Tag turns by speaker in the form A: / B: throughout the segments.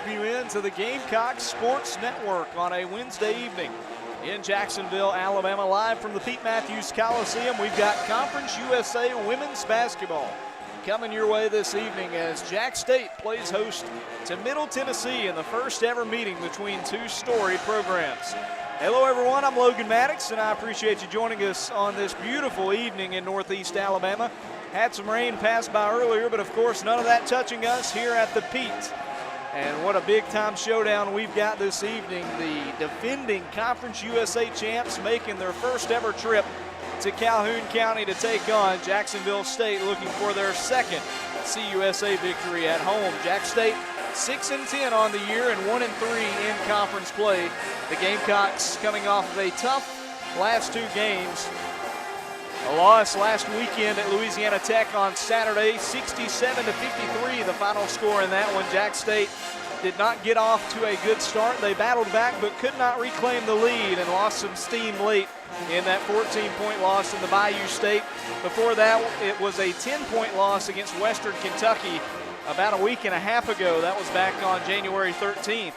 A: welcome you into the Gamecocks Sports Network on a Wednesday evening in Jacksonville, Alabama. Live from the Pete Matthews Coliseum, we've got Conference USA Women's Basketball coming your way this evening as Jack State plays host to Middle Tennessee in the first ever meeting between two storied programs. Hello everyone, I'm Logan Maddox, and I appreciate you joining us on this beautiful evening in Northeast Alabama. Had some rain pass by earlier, but of course none of that touching us here at the Pete. And what a big-time showdown we've got this evening. The defending Conference USA champs making their first ever trip to Calhoun County to take on Jacksonville State, looking for their second CUSA victory at home. Jack State 6-10 on the year and 1-3 in conference play. The Gamecocks coming off of a tough last two games. A loss last weekend at Louisiana Tech on Saturday, 67-53, the final score in that one. Jack State did not get off to a good start. They battled back but could not reclaim the lead and lost some steam late in that 14-point loss in the Bayou State. Before that, it was a 10-point loss against Western Kentucky about a week and a half ago. That was back on January 13th.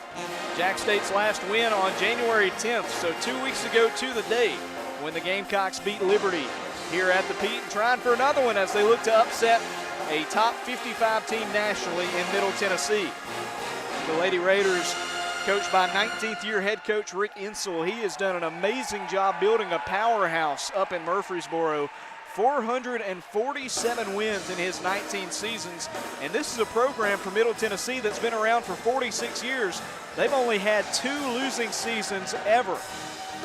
A: Jack State's last win on January 10th, so 2 weeks ago to the day when the Gamecocks beat Liberty here at the Pete, and trying for another one as they look to upset a top 55 team nationally in Middle Tennessee. The Lady Raiders, coached by 19th year head coach Rick Insel, he has done an amazing job building a powerhouse up in Murfreesboro. 447 wins in his 19 seasons, and this is a program for Middle Tennessee that's been around for 46 years. They've only had 2 losing seasons ever.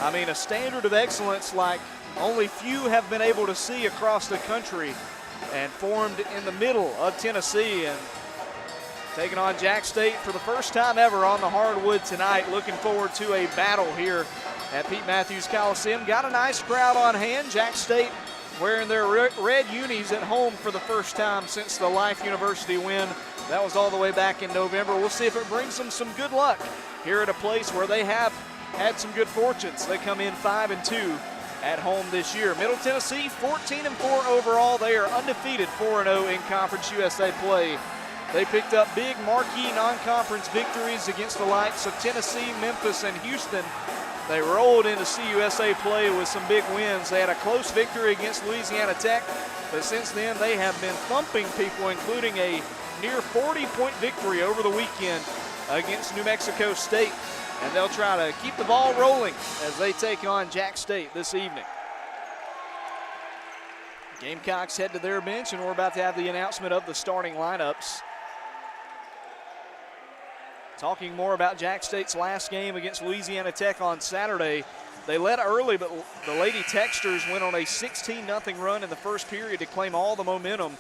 A: I mean, a standard of excellence like only few have been able to see across the country, and formed in the middle of Tennessee, and taking on Jack State for the first time ever on the hardwood tonight. Looking forward to a battle here at Pete Matthews Coliseum. Got a nice crowd on hand. Jack State wearing their red unis at home for the first time since the Life University win. That was all the way back in November. We'll see if it brings them some good luck here at a place where they have had some good fortunes. They come in 5-2 at home this year. Middle Tennessee 14-4 overall. They are undefeated 4-0 in Conference USA play. They picked up big marquee non-conference victories against the likes of Tennessee, Memphis, and Houston. They rolled into CUSA play with some big wins. They had a close victory against Louisiana Tech, but since then they have been thumping people, including a near 40-point victory over the weekend against New Mexico State. And they'll try to keep the ball rolling as they take on Jack State this evening. Gamecocks head to their bench, and we're about to have the announcement of the starting lineups. Talking more about Jack State's last game against Louisiana Tech on Saturday. They led early, but the Lady Techsters went on a 16-0 run in the first period to claim all the momentum.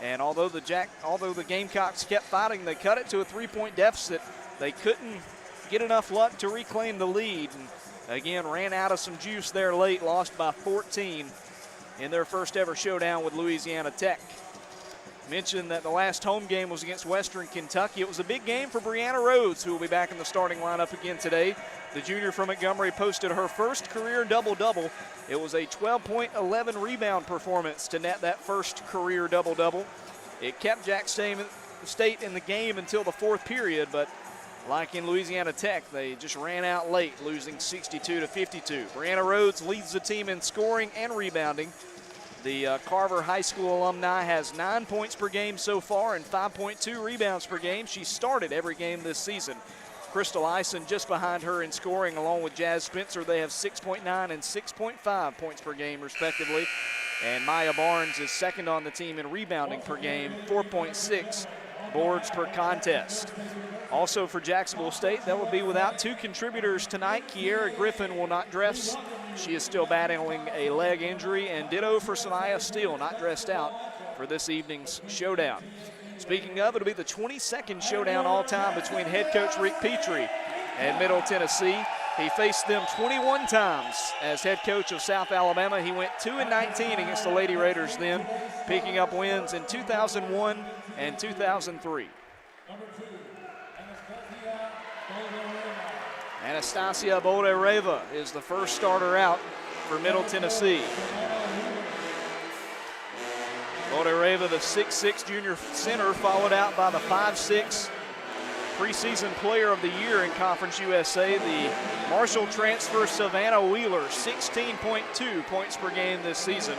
A: And although the Gamecocks kept fighting, they cut it to a 3-point deficit. They couldn't get enough luck to reclaim the lead, and again ran out of some juice there late, lost by 14 in their first ever showdown with Louisiana Tech. Mentioned that the last home game was against Western Kentucky. It was a big game for Brianna Rhodes, who will be back in the starting lineup again today. The junior from Montgomery posted her first career double-double. It was a 12-point, 11-rebound performance to net that first career double-double. It kept Jack State in the game until the fourth period, but like in Louisiana Tech, they just ran out late, losing 62-52. Brianna Rhodes leads the team in scoring and rebounding. The Carver High School alumni has 9 points per game so far and 5.2 rebounds per game. She started every game this season. Crystal Ison just behind her in scoring, along with Jazz Spencer. They have 6.9 and 6.5 points per game, respectively. And Maya Barnes is second on the team in rebounding per game, 4.6 boards per contest. Also for Jacksonville State, that will be without 2 contributors tonight. Kiera Griffin will not dress. She is still battling a leg injury, and ditto for Sanaya Steele, not dressed out for this evening's showdown. Speaking of, it'll be the 22nd showdown all time between head coach Rick Petrie and Middle Tennessee. He faced them 21 times as head coach of South Alabama. He went 2-19 against the Lady Raiders then, picking up wins in 2001 and 2003. Anastasia Boldereva is the first starter out for Middle Tennessee. Boldereva, the 6'6" junior center, followed out by the 5'6" preseason player of the year in Conference USA, the Marshall transfer Savannah Wheeler, 16.2 points per game this season.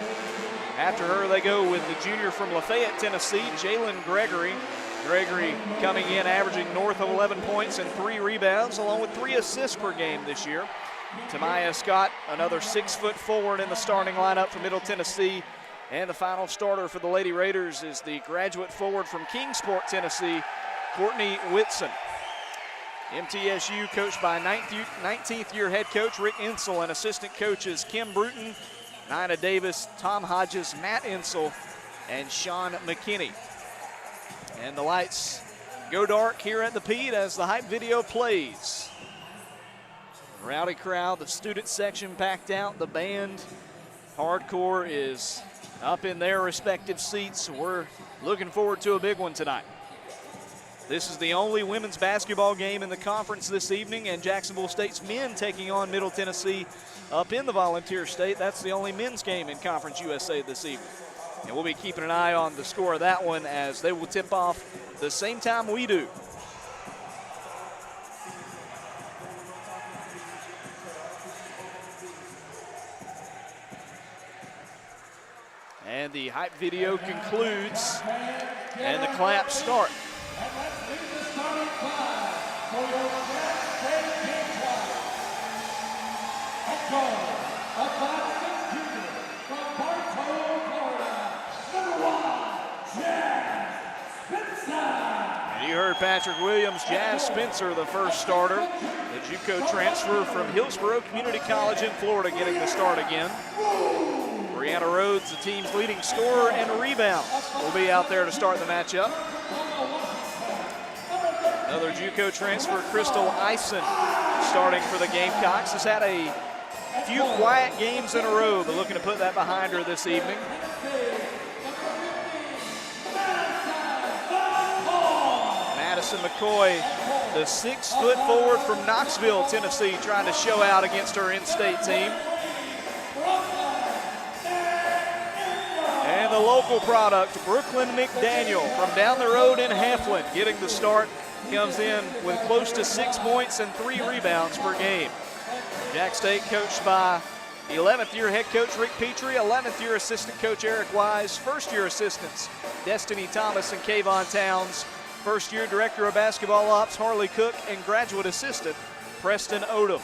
A: After her, they go with the junior from Lafayette, Tennessee, Jalen Gregory. Gregory coming in averaging north of 11 points and 3 rebounds, along with 3 assists per game this year. Tamaya Scott, another 6-foot forward in the starting lineup for Middle Tennessee. And the final starter for the Lady Raiders is the graduate forward from Kingsport, Tennessee, Courtney Whitson. MTSU coached by 19th year head coach Rick Insel and assistant coaches Kim Bruton, Nina Davis, Tom Hodges, Matt Insel, and Sean McKinney. And the lights go dark here at the Pete as the hype video plays. Rowdy crowd, the student section packed out, the band, hardcore is up in their respective seats. We're looking forward to a big one tonight. This is the only women's basketball game in the conference this evening, and Jacksonville State's men taking on Middle Tennessee up in the Volunteer State. That's the only men's game in Conference USA this evening. And we'll be keeping an eye on the score of that one as they will tip off the same time we do. And the hype video concludes, and the claps start. And you heard Patrick Williams, Jazz Spencer, the first starter, the JUCO transfer from Hillsborough Community College in Florida, getting the start again. Brianna Rhodes, the team's leading scorer and rebounds, will be out there to start the matchup. Another JUCO transfer, Crystal Eisen, starting for the Gamecocks. Has had a few quiet games in a row, but looking to put that behind her this evening. Madison McCoy, the 6-foot forward from Knoxville, Tennessee, trying to show out against her in-state team. And the local product, Brooklyn McDaniel, from down the road in Heflin, getting the start. Comes in with close to 6 points and 3 rebounds per game. Jack State coached by 11th year head coach Rick Petrie, 11th year assistant coach Eric Wise, first year assistants Destiny Thomas and Kayvon Towns, first year director of basketball ops Harley Cook, and graduate assistant Preston Odom.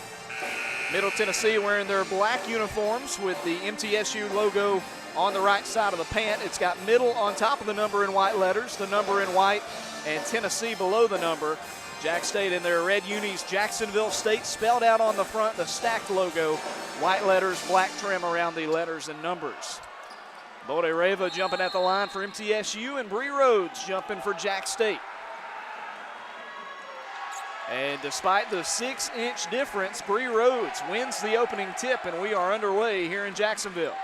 A: Middle Tennessee wearing their black uniforms with the MTSU logo on the right side of the pant. It's got middle on top of the number in white letters, the number in white, and Tennessee below the number. Jack State in their red unis, Jacksonville State spelled out on the front, the stacked logo, white letters, black trim around the letters and numbers. Bode Reva jumping at the line for MTSU, and Bree Rhodes jumping for Jack State. And despite the 6-inch difference, Bree Rhodes wins the opening tip, and we are underway here in Jacksonville.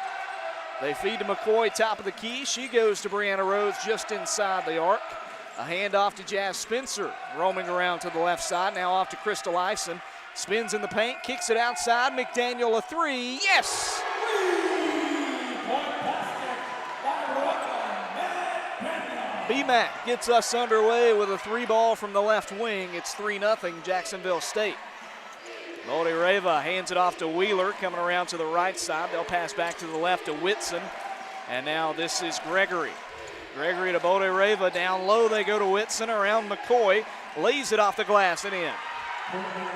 A: They feed to McCoy, top of the key. She goes to Brianna Rhodes just inside the arc. A handoff to Jazz Spencer, roaming around to the left side. Now off to Crystal Eisen. Spins in the paint, kicks it outside. McDaniel a 3. Yes! BMAC gets us underway with a 3-ball from the left wing. It's 3-0 Jacksonville State. Bode Reva hands it off to Wheeler, coming around to the right side. They'll pass back to the left to Whitson. And now this is Gregory. Gregory to Bode Reva, down low they go to Whitson, around McCoy, lays it off the glass and in.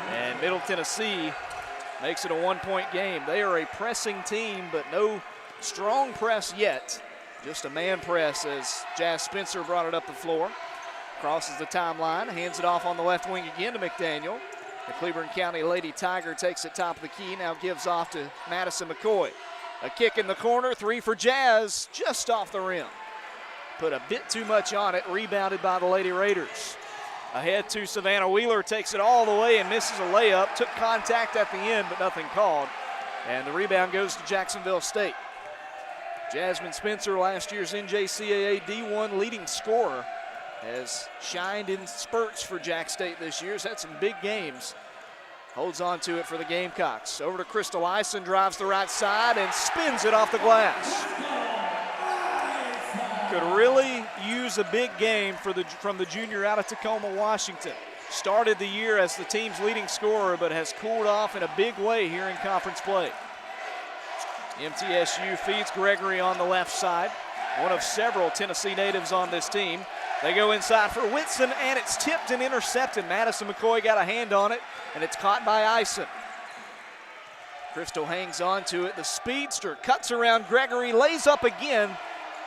A: And Middle Tennessee makes it a 1-point game. They are a pressing team, but no strong press yet. Just a man press as Jazz Spencer brought it up the floor. Crosses the timeline, hands it off on the left wing again to McDaniel. The Cleveland County Lady Tiger takes it top of the key, now gives off to Madison McCoy. A kick in the corner, 3 for Jazz, just off the rim. Put a bit too much on it, rebounded by the Lady Raiders. Ahead to Savannah Wheeler, takes it all the way and misses a layup. Took contact at the end, but nothing called. And the rebound goes to Jacksonville State. Jasmine Spencer, last year's NJCAA D1 leading scorer, has shined in spurts for Jack State this year. Has had some big games. Holds on to it for the Gamecocks. Over to Crystal Eisen, drives the right side and spins it off the glass. Could really use a big game from the junior out of Tacoma, Washington. started the year as the team's leading scorer, but has cooled off in a big way here in conference play. MTSU feeds Gregory on the left side, one of several Tennessee natives on this team. They go inside for Whitson, and it's tipped and intercepted. Madison McCoy got a hand on it, and it's caught by Ison. Crystal hangs on to it. The speedster cuts around Gregory, lays up again,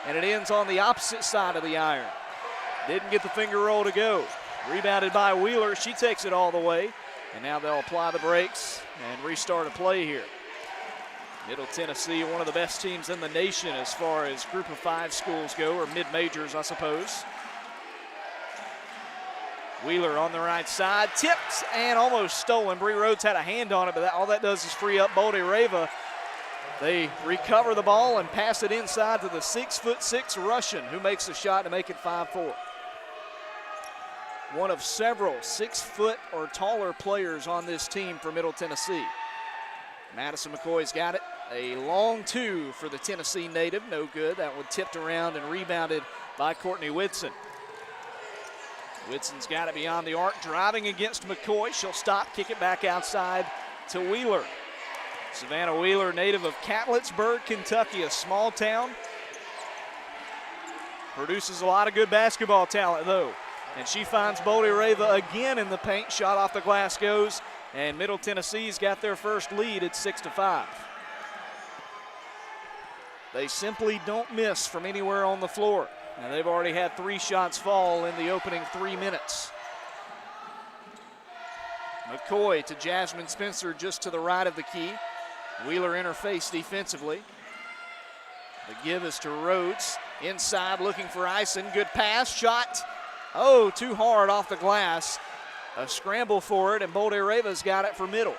A: and it ends on the opposite side of the iron. Didn't get the finger roll to go. Rebounded by Wheeler. She takes it all the way, and now they'll apply the brakes and restart a play here. Middle Tennessee, one of the best teams in the nation as far as group of 5 schools go, or mid-majors, I suppose. Wheeler on the right side, tipped and almost stolen. Bree Rhodes had a hand on it, but all that does is free up Boldy Rava. They recover the ball and pass it inside to the 6'6" Russian, who makes the shot to make it 5-4. One of several 6 foot or taller players on this team for Middle Tennessee. Madison McCoy's got it. A long 2 for the Tennessee native, no good. That one tipped around and rebounded by Courtney Whitson. Whitson's got it beyond the arc, driving against McCoy. She'll stop, kick it back outside to Wheeler. Savannah Wheeler, native of Catlettsburg, Kentucky, a small town. Produces a lot of good basketball talent, though. And she finds Boldy Rava again in the paint. Shot off the glass goes, and Middle Tennessee's got their first lead at 6-5. They simply don't miss from anywhere on the floor. And they've already had 3 shots fall in the opening 3 minutes. McCoy to Jasmine Spencer just to the right of the key. Wheeler interface defensively. The give is to Rhodes. Inside looking for Ison. Good pass, shot. Oh, too hard off the glass. A scramble for it, and Boldy Rava's got it for Middle.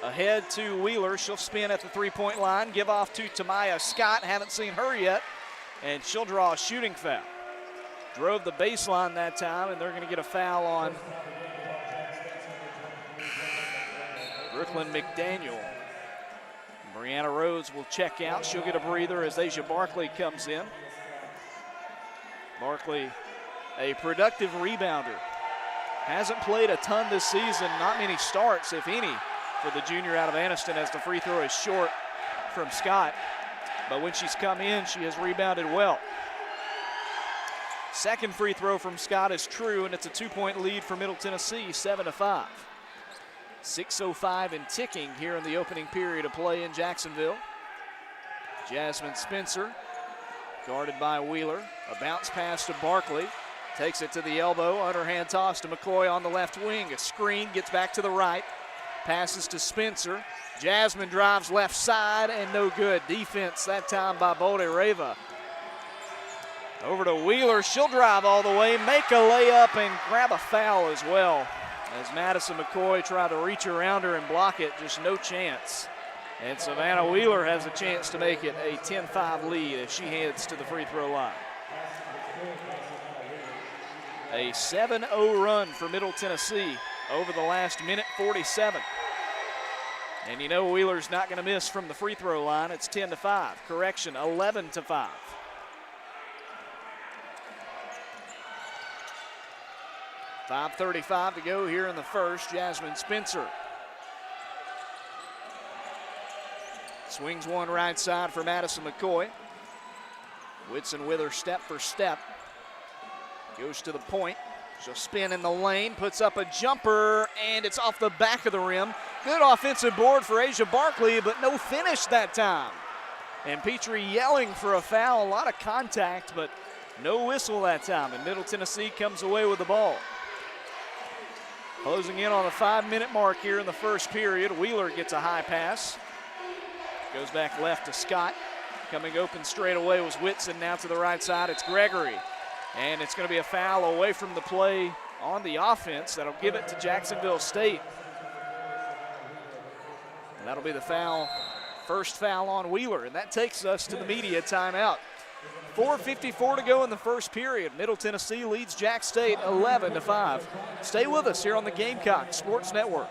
A: Ahead to Wheeler. She'll spin at the 3-point line. Give off to Tamaya Scott. Haven't seen her yet. And she'll draw a shooting foul. Drove the baseline that time, and they're going to get a foul on Brooklyn McDaniel. Brianna Rhodes will check out. She'll get a breather as Asia Barkley comes in. Barkley, a productive rebounder. Hasn't played a ton this season, not many starts, if any, for the junior out of Anniston, as the free throw is short from Scott. But when she's come in, she has rebounded well. Second free throw from Scott is true, and it's a 2-point lead for Middle Tennessee, 7-5. 6:05 and ticking here in the opening period of play in Jacksonville. Jasmine Spencer, guarded by Wheeler. A bounce pass to Barkley. Takes it to the elbow, underhand toss to McCoy on the left wing. A screen, gets back to the right. Passes to Spencer. Jasmine drives left side, and no good. Defense that time by Boldy Rava. Over to Wheeler. She'll drive all the way, make a layup, and grab a foul as well. As Madison McCoy tried to reach around her and block it, just no chance. And Savannah Wheeler has a chance to make it a 10-5 lead as she heads to the free throw line. A 7-0 run for Middle Tennessee over the last minute 47. And you know Wheeler's not going to miss from the free throw line. It's 10-5. Correction, 11-5. .535 to go here in the first. Jasmine Spencer swings one right side for Madison McCoy. Whitson with her step for step. Goes to the point. She'll spin in the lane, puts up a jumper, and it's off the back of the rim. Good offensive board for Asia Barkley, but no finish that time. And Petrie yelling for a foul. A lot of contact, but no whistle that time. And Middle Tennessee comes away with the ball. Closing in on the 5-minute mark here in the first period. Wheeler gets a high pass. Goes back left to Scott. Coming open straight away was Whitson. Now to the right side, it's Gregory. And it's going to be a foul away from the play on the offense. That'll give it to Jacksonville State. And that'll be the foul, first foul on Wheeler. And that takes us to the media timeout. 4:54 to go in the first period. Middle Tennessee leads Jack State 11-5. Stay with us here on the Gamecocks Sports Network.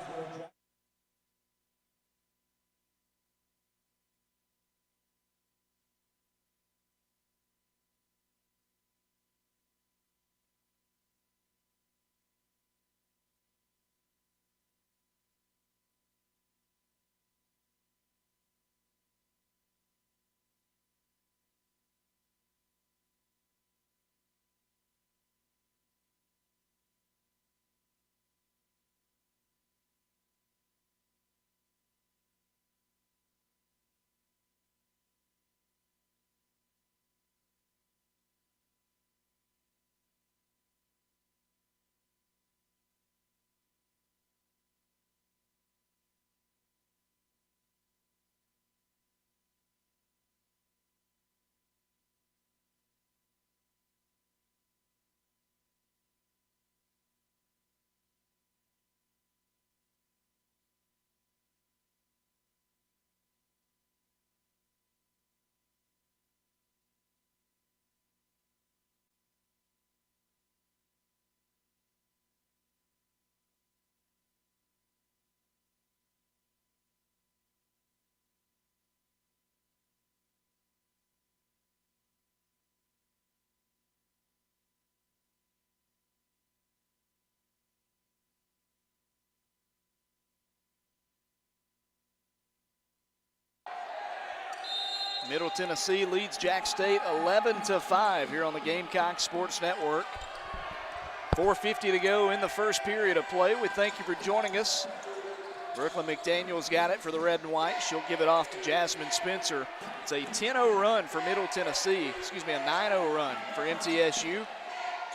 A: Middle Tennessee leads Jack State 11-5 here on the Gamecocks Sports Network. 4:50 to go in the first period of play. We thank you for joining us. Brooklyn McDaniel's got it for the red and white. She'll give it off to Jasmine Spencer. It's a 10-0 run for Middle Tennessee. Excuse me, a 9-0 run for MTSU.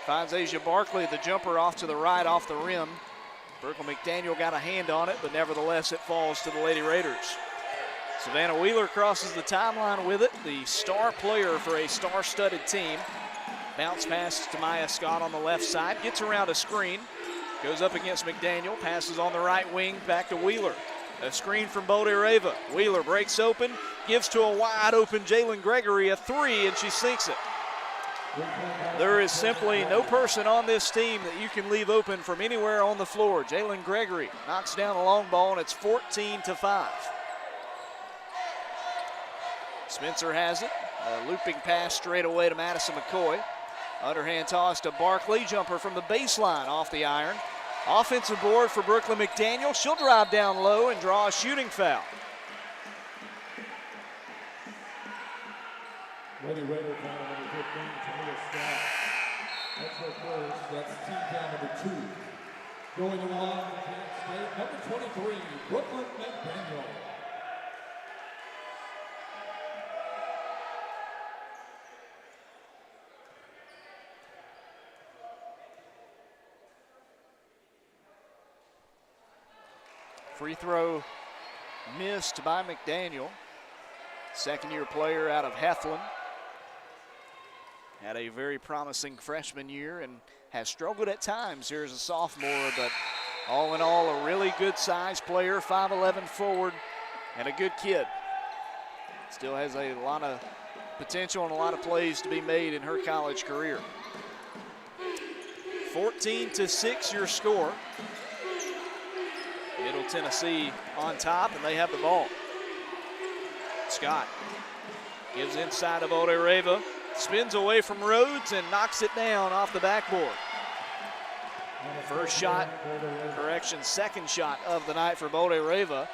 A: Finds Asia Barkley, the jumper off to the right, off the rim. Brooklyn McDaniel got a hand on it, but nevertheless it falls to the Lady Raiders. Savannah Wheeler crosses the timeline with it, the star player for a star-studded team. Bounce pass to Maya Scott on the left side, gets around a screen, goes up against McDaniel, passes on the right wing, back to Wheeler. A screen from Bode Reva. Wheeler breaks open, gives to a wide open Jalen Gregory, a three, and she sinks it. There is simply no person on this team that you can leave open from anywhere on the floor. Jalen Gregory knocks down a long ball, and it's 14-5. Spencer has it. A looping pass straight away to Madison McCoy. Underhand toss to Barkley. Jumper from the baseline off the iron. Offensive board for Brooklyn McDaniel. She'll drive down low and draw a shooting foul.
B: Lady Raider foul number 15, Tamia Scott. That's her first. That's team foul number 2. Going along for Jack State, number 23, Brooklyn McDaniel.
A: Free throw missed by McDaniel. Second-year player out of Heflin. Had a very promising freshman year and has struggled at times here as a sophomore, but all in all, a really good size player, 5'11" forward, and a good kid. Still has a lot of potential and a lot of plays to be made in her college career. 14-6 your score. Middle Tennessee on top, and they have the ball. Scott gives inside of Bode Reva, spins away from Rhodes and knocks it down off the backboard. First shot, second shot of the night for Bode Reva.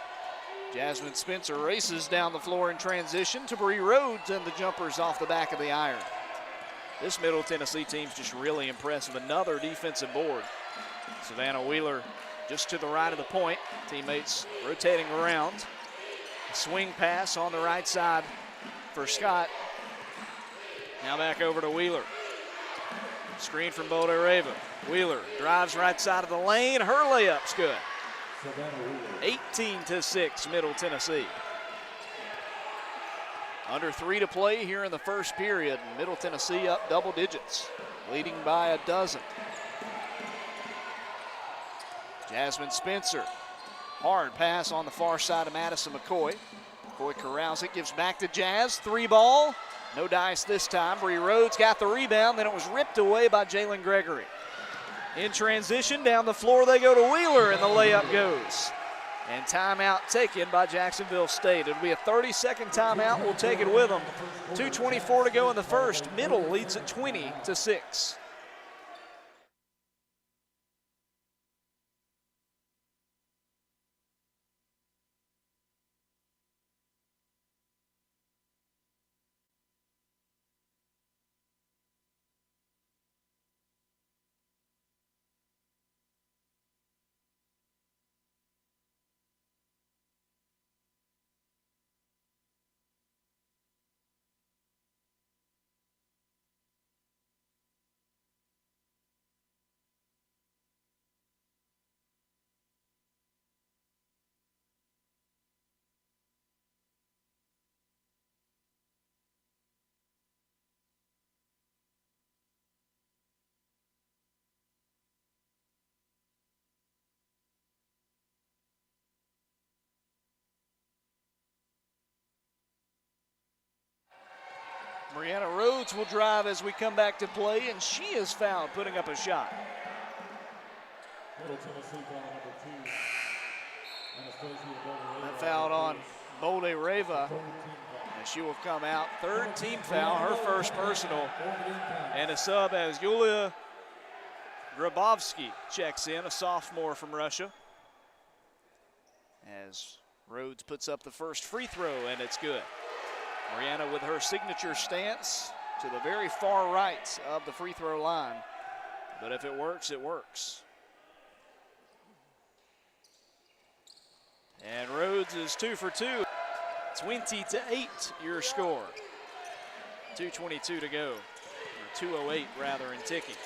A: Jasmine Spencer races down the floor in transition to Bree Rhodes, and the jumper's off the back of the iron. This Middle Tennessee team's just really impressive. Another defensive board. Savannah Wheeler just to the right of the point. Teammates rotating around. A swing pass on the right side for Scott. Now back over to Wheeler. Screen from Bode Reva. Wheeler drives right side of the lane. Her layup's good. 18-6 Middle Tennessee. Under 3 to play here in the first period. Middle Tennessee up double digits, leading by a dozen. Jasmine Spencer, hard pass on the far side of Madison McCoy. McCoy corrals it, gives back to Jazz, 3 ball. No dice this time. Bree Rhodes got the rebound, then it was ripped away by Jalen Gregory. In transition, down the floor they go to Wheeler, and the layup goes. And timeout taken by Jacksonville State. It'll be a 30-second timeout. We'll take it with them. 2:24 to go in the first. Middle leads at 20-6. Brianna Rhodes will drive as we come back to play, and she is fouled, putting up a shot.
B: Middle Tennessee foul number 2.
A: That fouled on Bode Reva, and she will come out. Third team foul, her first personal. And a sub as Yulia Grabovsky checks in, a sophomore from Russia. As Rhodes puts up the first free throw, and it's good. Brianna with her signature stance to the very far right of the free throw line. But if it works, it works. And Rhodes is 2 for 2. 20-8 your score. 2:22 to go, or 2:08 rather in ticking.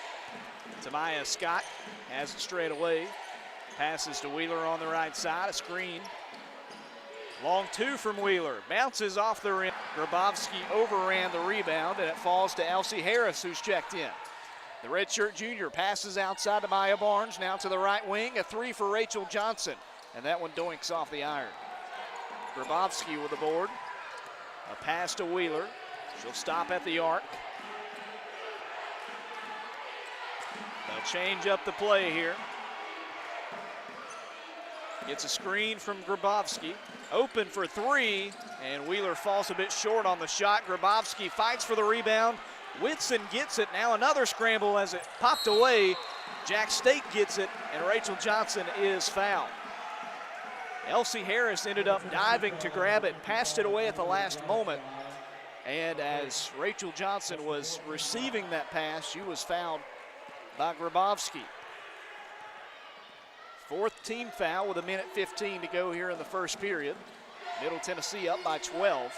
A: Tamaya Scott has it straight away. Passes to Wheeler on the right side, a screen. Long two from Wheeler, bounces off the rim. Grabowski overran the rebound, and it falls to Elsie Harris, who's checked in. The redshirt junior passes outside to Maya Barnes, now to the right wing, a three for Rachel Johnson, and that one doinks off the iron. Grabowski with the board, a pass to Wheeler. She'll stop at the arc. They'll change up the play here. Gets a screen from Grabowski. Open for three, and Wheeler falls a bit short on the shot. Grabowski fights for the rebound. Whitson gets it. Now another scramble as it popped away. Jack State gets it, and Rachel Johnson is fouled. Elsie Harris ended up diving to grab it, passed it away at the last moment. And as Rachel Johnson was receiving that pass, she was fouled by Grabowski. Fourth team foul with 1:15 to go here in the first period. Middle Tennessee up by 12.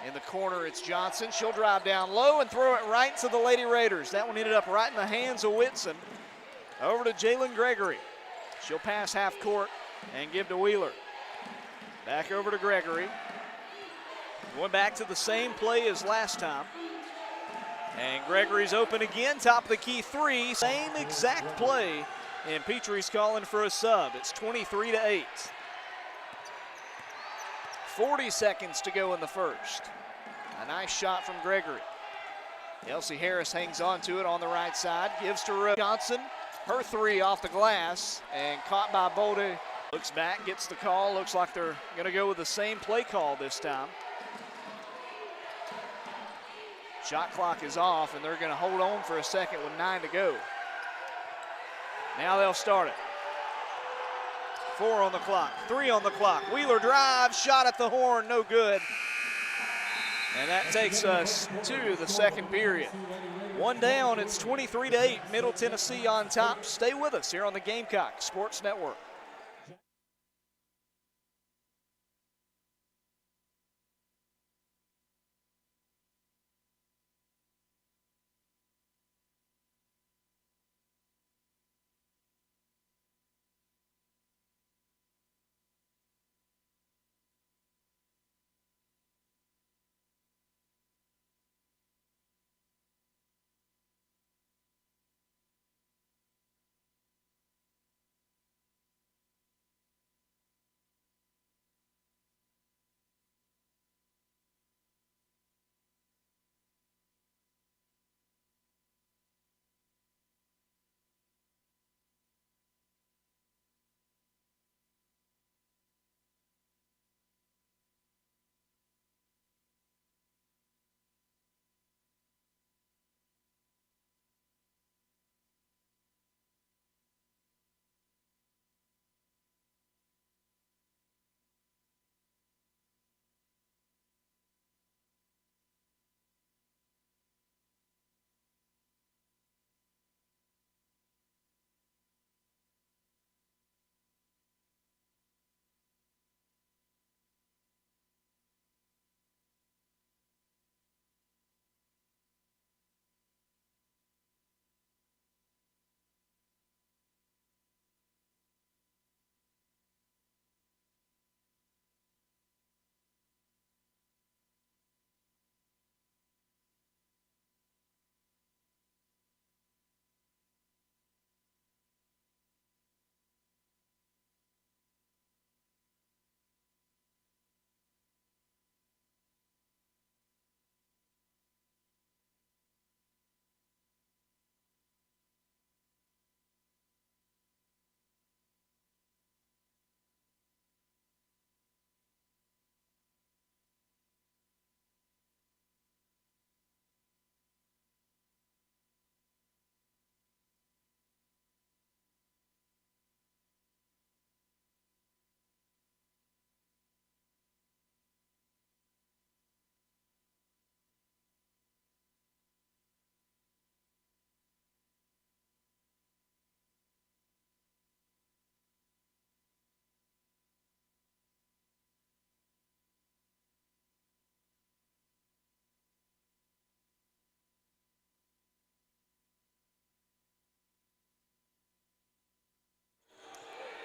A: In the corner, it's Johnson. She'll drive down low and throw it right to the Lady Raiders. That one ended up right in the hands of Whitson. Over to Jalen Gregory. She'll pass half court and give to Wheeler. Back over to Gregory. Going back to the same play as last time. And Gregory's open again, top of the key three. Same exact play, and Petrie's calling for a sub. It's 23-8. 40 seconds to go in the first. A nice shot from Gregory. Elsie Harris hangs on to it on the right side, gives to Johnson. Her three off the glass and caught by Bolde. Looks back, gets the call. Looks like they're going to go with the same play call this time. Shot clock is off, and they're going to hold on for a second with 9 to go. Now they'll start it. 4 on the clock, 3 on the clock. Wheeler drives, shot at the horn, no good. And that takes us to the second period. One down, it's 23-8, Middle Tennessee on top. Stay with us here on the Gamecocks Sports Network.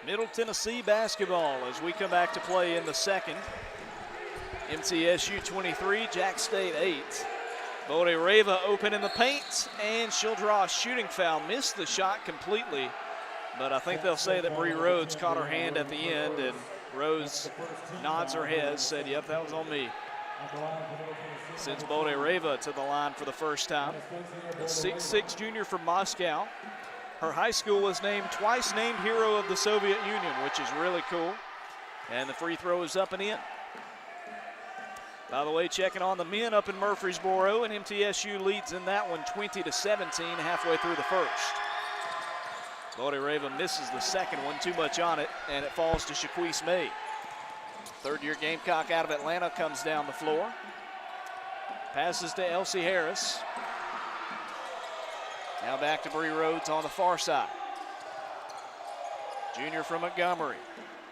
A: Middle Tennessee basketball as we come back to play in the second. MTSU 23, Jack State 8. Bode Reva open in the paint, and she'll draw a shooting foul. Missed the shot completely, but I think they'll say that Bree Rhodes caught her hand at the end, and Rose nods her head, said, yep, that was on me. Sends Bode Reva to the line for the first time. The 6'6" junior from Moscow. Her high school was twice named Hero of the Soviet Union, which is really cool. And the free throw is up and in. By the way, checking on the men up in Murfreesboro, and MTSU leads in that one 20-17 halfway through the first. Bode Reva misses the second one, too much on it, and it falls to Shaquise May. Third-year Gamecock out of Atlanta comes down the floor. Passes to Elsie Harris. Now back to Bree Rhodes on the far side. Junior from Montgomery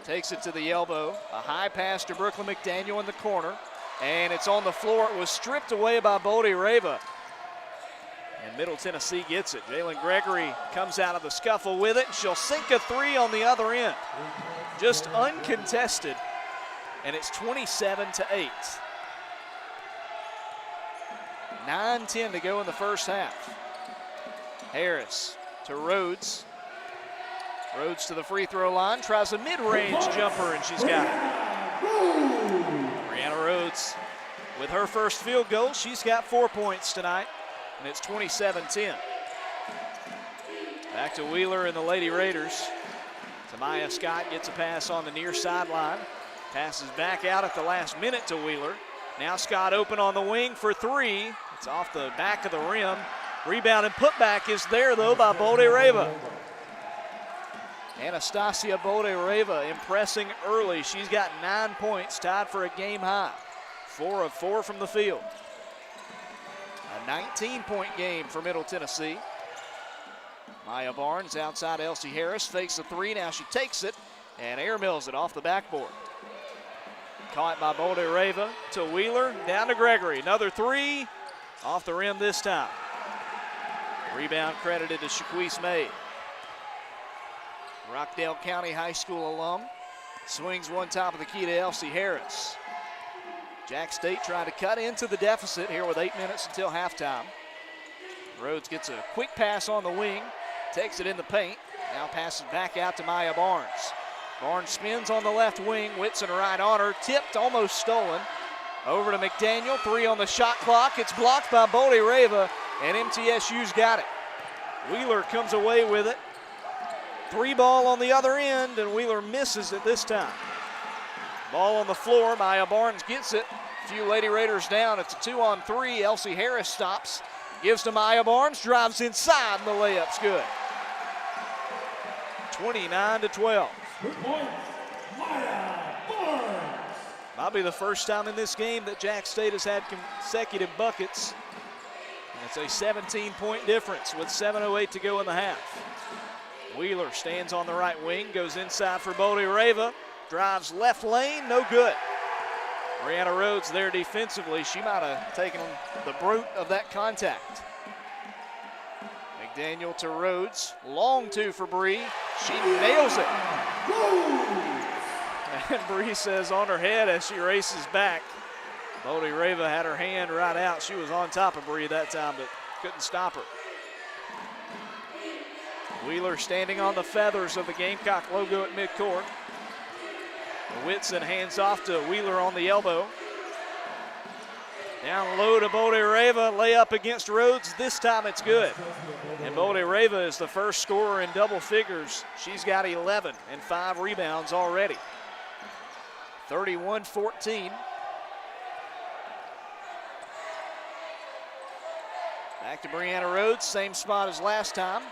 A: takes it to the elbow. A high pass to Brooklyn McDaniel in the corner. And it's on the floor. It was stripped away by Bode Reva. And Middle Tennessee gets it. Jalen Gregory comes out of the scuffle with it. She'll sink a three on the other end. Just uncontested. And it's 27-8. 9:10 to go in the first half. Harris to Rhodes. Rhodes to the free throw line. Tries a mid-range jumper, and she's got it. Brianna Rhodes with her first field goal. She's got 4 points tonight, and it's 27-10. Back to Wheeler and the Lady Raiders. Tamaya Scott gets a pass on the near sideline. Passes back out at the last minute to Wheeler. Now Scott open on the wing for three. It's off the back of the rim. Rebound and putback is there, though, by Bode Reva. Anastasia Bode Reva impressing early. She's got 9 points, tied for a game high. 4 of 4 from the field. A 19-point game for Middle Tennessee. Maya Barnes outside Elsie Harris, fakes a three, now she takes it and air mills it off the backboard. Caught by Bode Reva to Wheeler, down to Gregory. Another three, off the rim this time. Rebound credited to Shaquise May. Rockdale County High School alum. Swings one top of the key to Elsie Harris. Jack State trying to cut into the deficit here with 8 minutes until halftime. Rhodes gets a quick pass on the wing, takes it in the paint, now passes back out to Maya Barnes. Barnes spins on the left wing, Whitson right on her, tipped, almost stolen. Over to McDaniel, three on the shot clock. It's blocked by Bode Reva, and MTSU's got it. Wheeler comes away with it. Three ball on the other end, and Wheeler misses it this time. Ball on the floor, Maya Barnes gets it. A few Lady Raiders down, it's a 2-on-3. Elsie Harris stops, gives to Maya Barnes, drives inside, and the layup's good. 29-12.
B: Good point, Maya Barnes.
A: Might be the first time in this game that Jack State has had consecutive buckets. And it's a 17-point difference with 7:08 to go in the half. Wheeler stands on the right wing, goes inside for Bode Reva, drives left lane, no good. Brianna Rhodes there defensively. She might have taken the brunt of that contact. McDaniel to Rhodes, long two for Bree. She nails it. And Bree says on her head as she races back. Bode Reva had her hand right out. She was on top of Bree that time, but couldn't stop her. Wheeler standing on the feathers of the Gamecock logo at midcourt. Whitson hands off to Wheeler on the elbow. Down low to Bode Reva, layup against Rhodes. This time it's good. And Bode Reva is the first scorer in double figures. She's got 11 and 5 rebounds already. 31-14. Back to Brianna Rhodes, same spot as last time.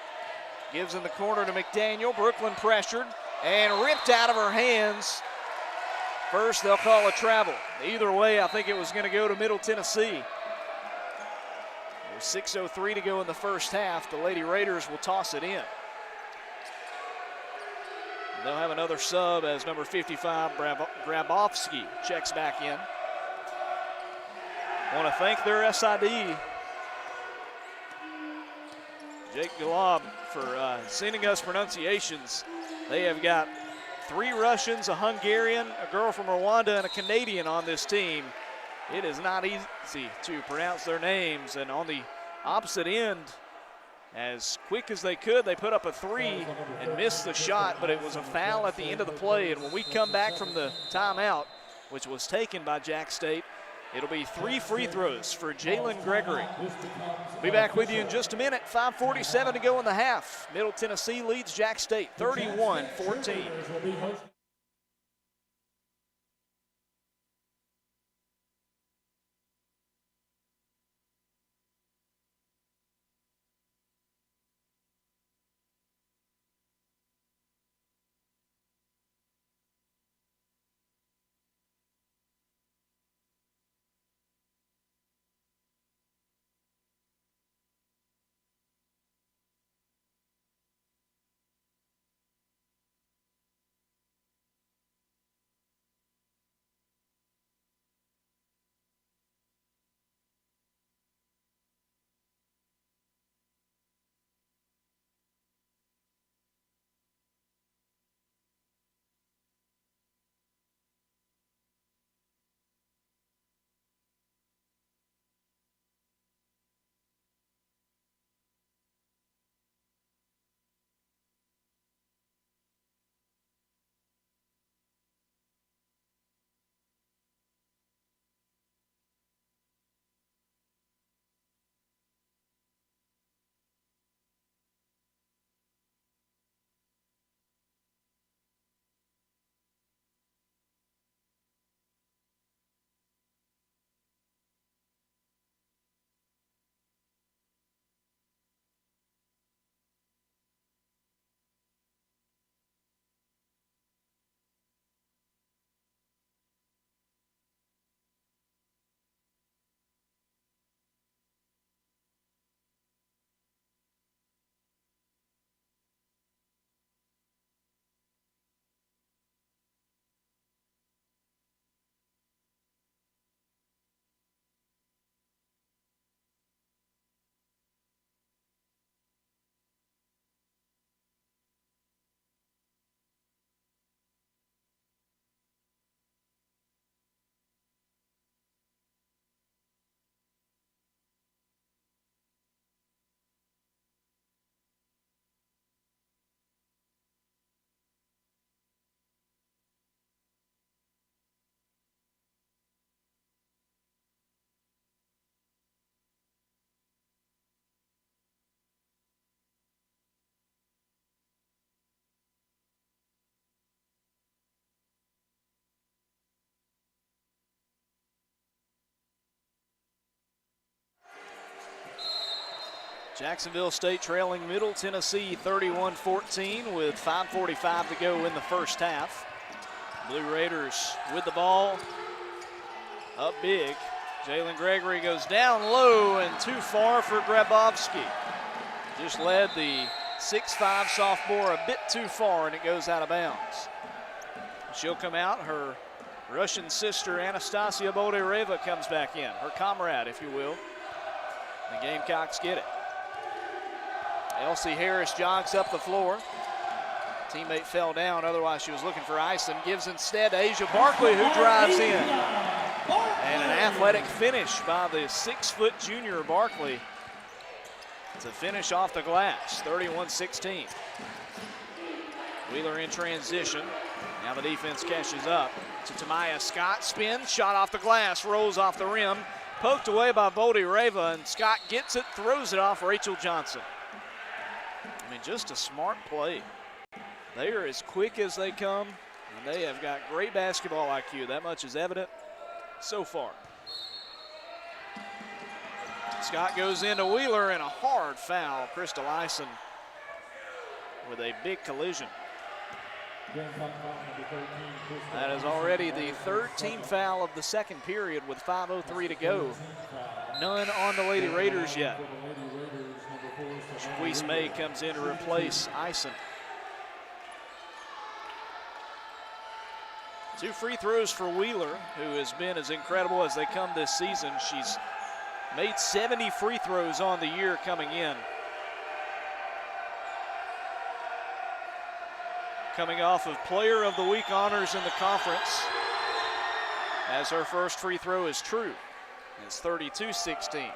A: Gives in the corner to McDaniel. Brooklyn pressured and ripped out of her hands. First, they'll call a travel. Either way, I think it was going to go to Middle Tennessee. There's 6:03 to go in the first half. The Lady Raiders will toss it in. They'll have another sub as number 55, Grabowski, checks back in. Want to thank their SID, Jake Galob, for sending us pronunciations. They have got 3 Russians, a Hungarian, a girl from Rwanda, and a Canadian on this team. It is not easy to pronounce their names. And on the opposite end, as quick as they could, they put up a 3 and missed the shot, but it was a foul at the end of the play. And when we come back from the timeout, which was taken by Jack State, it'll be 3 free throws for Jalen Gregory. We'll be back with you in just a minute. 5:47 to go in the half. Middle Tennessee leads Jack State 31-14. Jacksonville State trailing Middle Tennessee 31-14 with 5:45 to go in the first half. Blue Raiders with the ball, up big. Jalen Gregory goes down low and too far for Grabowski. Just led the 6'5" sophomore a bit too far, and it goes out of bounds. She'll come out. Her Russian sister, Anastasia Boldereva, comes back in. Her comrade, if you will. The Gamecocks get it. Elsie Harris jogs up the floor. Teammate fell down, otherwise she was looking for Ison. Gives instead to Asia Barkley, who drives in. And an athletic finish by the 6-foot junior Barkley to finish off the glass, 31-16. Wheeler in transition. Now the defense catches up to Tamaya Scott. Spins, shot off the glass, rolls off the rim. Poked away by Boldereva, and Scott gets it, throws it off Rachel Johnson. I mean, just a smart play. They are as quick as they come, and they have got great basketball IQ. That much is evident so far. Scott goes into Wheeler, and a hard foul. Crystal Ison with a big collision. That is already the third team foul of the second period with 5:03 to go. None on the Lady Raiders yet. Shaquise May comes in to replace Ison. 2 free throws for Wheeler, who has been as incredible as they come this season. She's made 70 free throws on the year coming in. coming off of Player of the Week honors in the conference, as her first free throw is true. It's 32-16.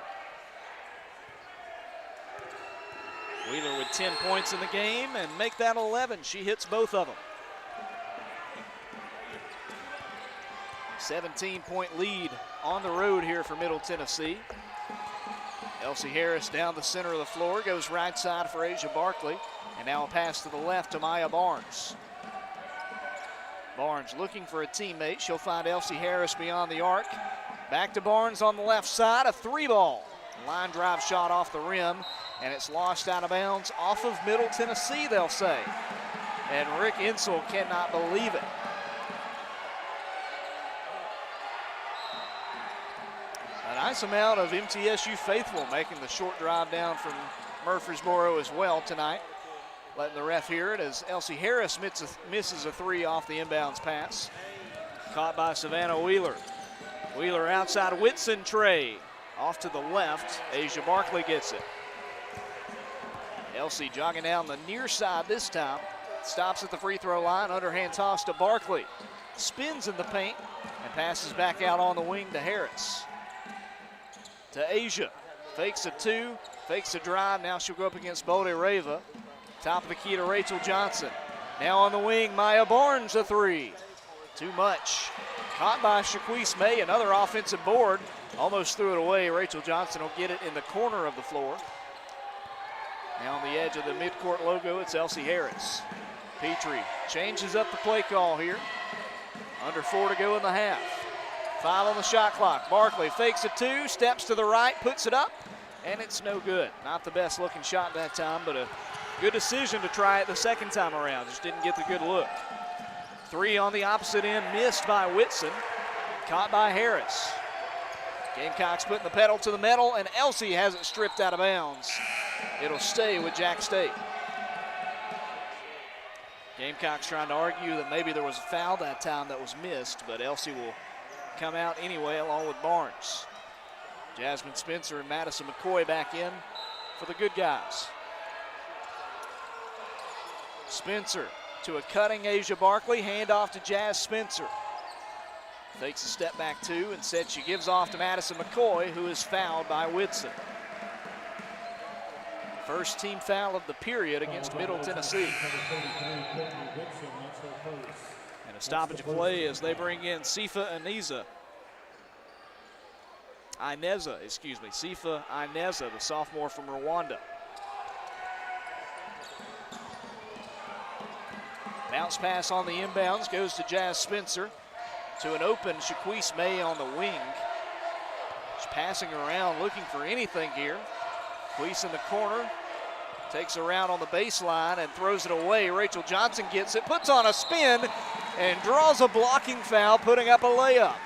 A: Wheeler with 10 points in the game and make that 11. She hits both of them. 17-point lead on the road here for Middle Tennessee. Elsie Harris down the center of the floor, goes right side for Asia Barkley, and now a pass to the left to Maya Barnes. Barnes looking for a teammate. She'll find Elsie Harris beyond the arc. Back to Barnes on the left side, a three ball. Line drive shot off the rim, and it's lost out of bounds off of Middle Tennessee, they'll say. And Rick Insel cannot believe it. A nice amount of MTSU faithful making the short drive down from Murfreesboro as well tonight. Letting the ref hear it as Elsie Harris misses a three off the inbounds pass. Caught by Savannah Wheeler. Wheeler outside Whitson Trey. Off to the left, Asia Barkley gets it. Elsie jogging down the near side this time. Stops at the free throw line, underhand toss to Barkley. Spins in the paint and passes back out on the wing to Harris. To Asia, fakes a two, fakes a drive. Now she'll go up against Bodie Rava. Top of the key to Rachel Johnson. Now on the wing, Maya Barnes a three. Too much. Caught by Shaquise May, another offensive board. Almost threw it away. Rachel Johnson will get it in the corner of the floor. Now on the edge of the midcourt logo, it's Elsie Harris. Petrie changes up the play call here. Under 4 to go in the half. 5 on the shot clock. Barkley fakes a two, steps to the right, puts it up, and it's no good. Not the best looking shot that time, but a good decision to try it the second time around. Just didn't get the good look. 3 on the opposite end, missed by Whitson. Caught by Harris. Gamecocks putting the pedal to the metal, and Elsie has it stripped out of bounds. It'll stay with Jack State. Gamecocks trying to argue that maybe there was a foul that time that was missed, but Elsie will come out anyway along with Barnes. Jasmine Spencer and Madison McCoy back in for the good guys. Spencer to a cutting Asia Barkley, handoff to Jazz Spencer. Takes a step back two, instead she gives off to Madison McCoy, who is fouled by Whitson. First team foul of the period against Middle Tennessee. And a stoppage of play as they bring in Sifa Ineza, the sophomore from Rwanda. Bounce pass on the inbounds goes to Jazz Spencer. To an open Shaquise May on the wing. She's passing around looking for anything here. Shaquise in the corner. Takes around on the baseline and throws it away. Rachel Johnson gets it, puts on a spin, and draws a blocking foul, putting up a layup.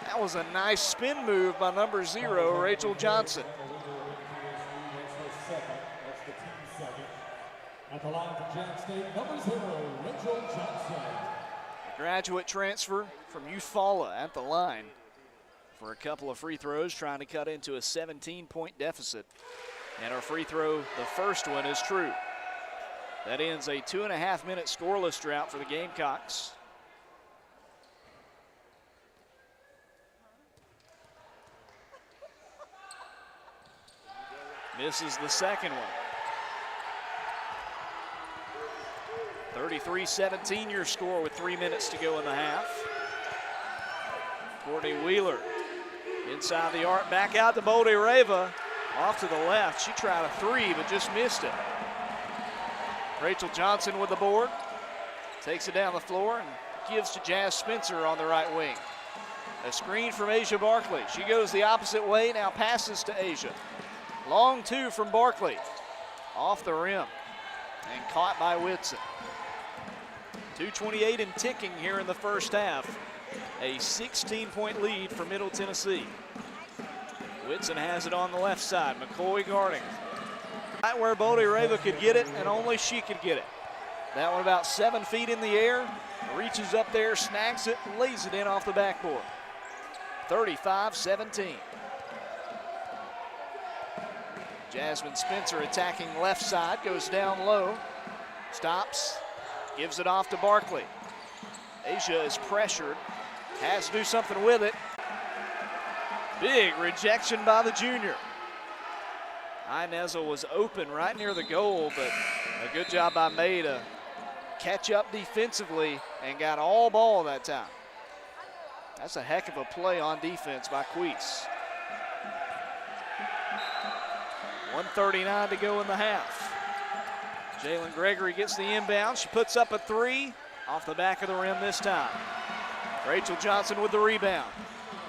A: That was a nice spin move by number 0, Rachel Johnson.
B: At the line for Jack State, number 0, Rachel Johnson.
A: Graduate transfer from Eufaula at the line for a couple of free throws, trying to cut into a 17-point deficit. And our free throw, the first one, is true. That ends a 2.5-minute scoreless drought for the Gamecocks. Misses the second one. 33-17 your score with 3 minutes to go in the half. Courtney Wheeler inside the arc, back out to Bodie Rava. Off to the left, she tried a three but just missed it. Rachel Johnson with the board. Takes it down the floor and gives to Jazz Spencer on the right wing. A screen from Asia Barkley. She goes the opposite way, now passes to Asia. Long two from Barkley. Off the rim and caught by Whitson. 2:28 and ticking here in the first half. A 16-point lead for Middle Tennessee. Whitson has it on the left side. McCoy guarding. Right where Bodie Rava could get it, and only she could get it. That one about 7 feet in the air. Reaches up there, snags it, lays it in off the backboard. 35-17. Jasmine Spencer attacking left side, goes down low. Stops, Gives it off to Barkley. Asia is pressured. Has to do something with it. Big rejection by the junior. Ineza was open right near the goal, but a good job by May to catch up defensively and got all ball that time. That's a heck of a play on defense by Queese. 1:39 to go in the half. Jalen Gregory gets the inbound. She puts up a three off the back of the rim this time. Rachel Johnson with the rebound.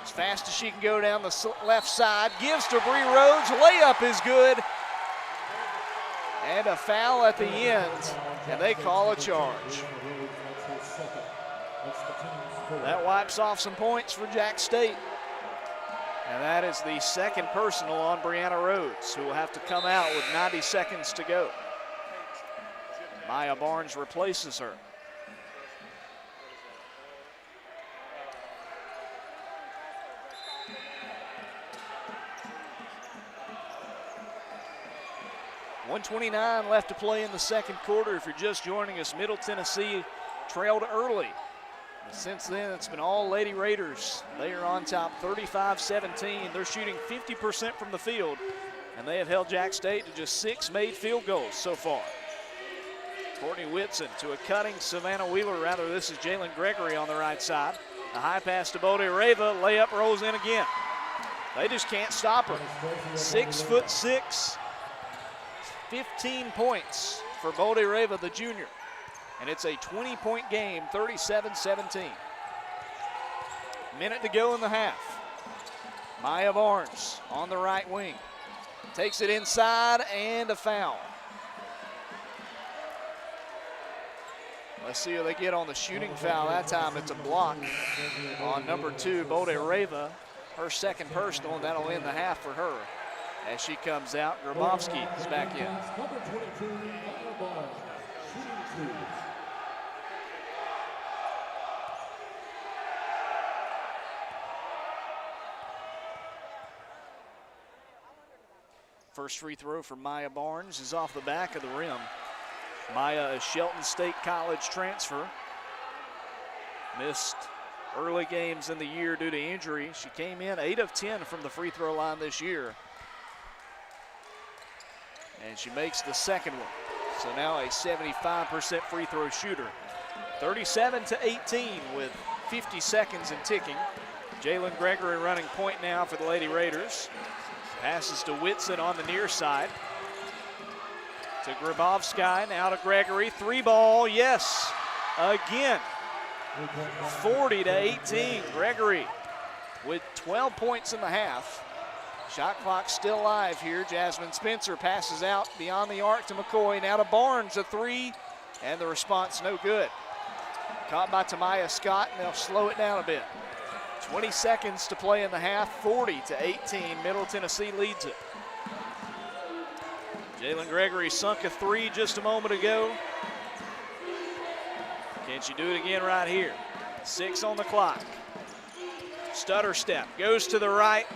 A: As fast as she can go down the left side. Gives to Bree Rhodes. Layup is good. And a foul at the end. And they call a charge. That wipes off some points for Jack State. And that is the second personal on Brianna Rhodes, who will have to come out with 90 seconds to go. Maya Barnes replaces her. .129 left to play in the second quarter. If you're just joining us, Middle Tennessee trailed early. Since then, it's been all Lady Raiders. They are on top 35-17. They're shooting 50% from the field, and they have held Jack State to just 6 made field goals so far. Courtney Whitson to a cutting Savannah Wheeler. Rather, this is Jalen Gregory on the right side. A high pass to Bodie Reva. Layup rolls in again. They just can't stop her. 6'6", 15 points for Bodie Reva, the junior. And it's a 20-point game, 37-17. Minute to go in the half. Maya Barnes on the right wing. Takes it inside and a foul. Let's see who they get on the shooting foul. That time it's a block on number 2, Bodie Reva. Her second personal, and that'll end the half for her. As she comes out, Grabowski is back in.
B: Number 22, Maya Barnes, shooting 2.
A: First free throw for Maya Barnes is off the back of the rim. Maya, a Shelton State College transfer. Missed early games in the year due to injury. She came in 8 of 10 from the free throw line this year. And she makes the second one. So now a 75% free throw shooter. 37-18 with 50 seconds and ticking. Jalen Gregory running point now for the Lady Raiders. Passes to Whitson on the near side. To Grabowski, now to Gregory. 3-ball, yes, again. 40-18, Gregory with 12 points in the half. Shot clock still alive here. Jasmine Spencer passes out beyond the arc to McCoy. Now to Barnes, a 3, and the response no good. Caught by Tamaya Scott, and they'll slow it down a bit. 20 seconds to play in the half, 40-18. Middle Tennessee leads it. Jalen Gregory sunk a 3 just a moment ago. Can she do it again right here? 6 on the clock. Stutter step, goes to the right,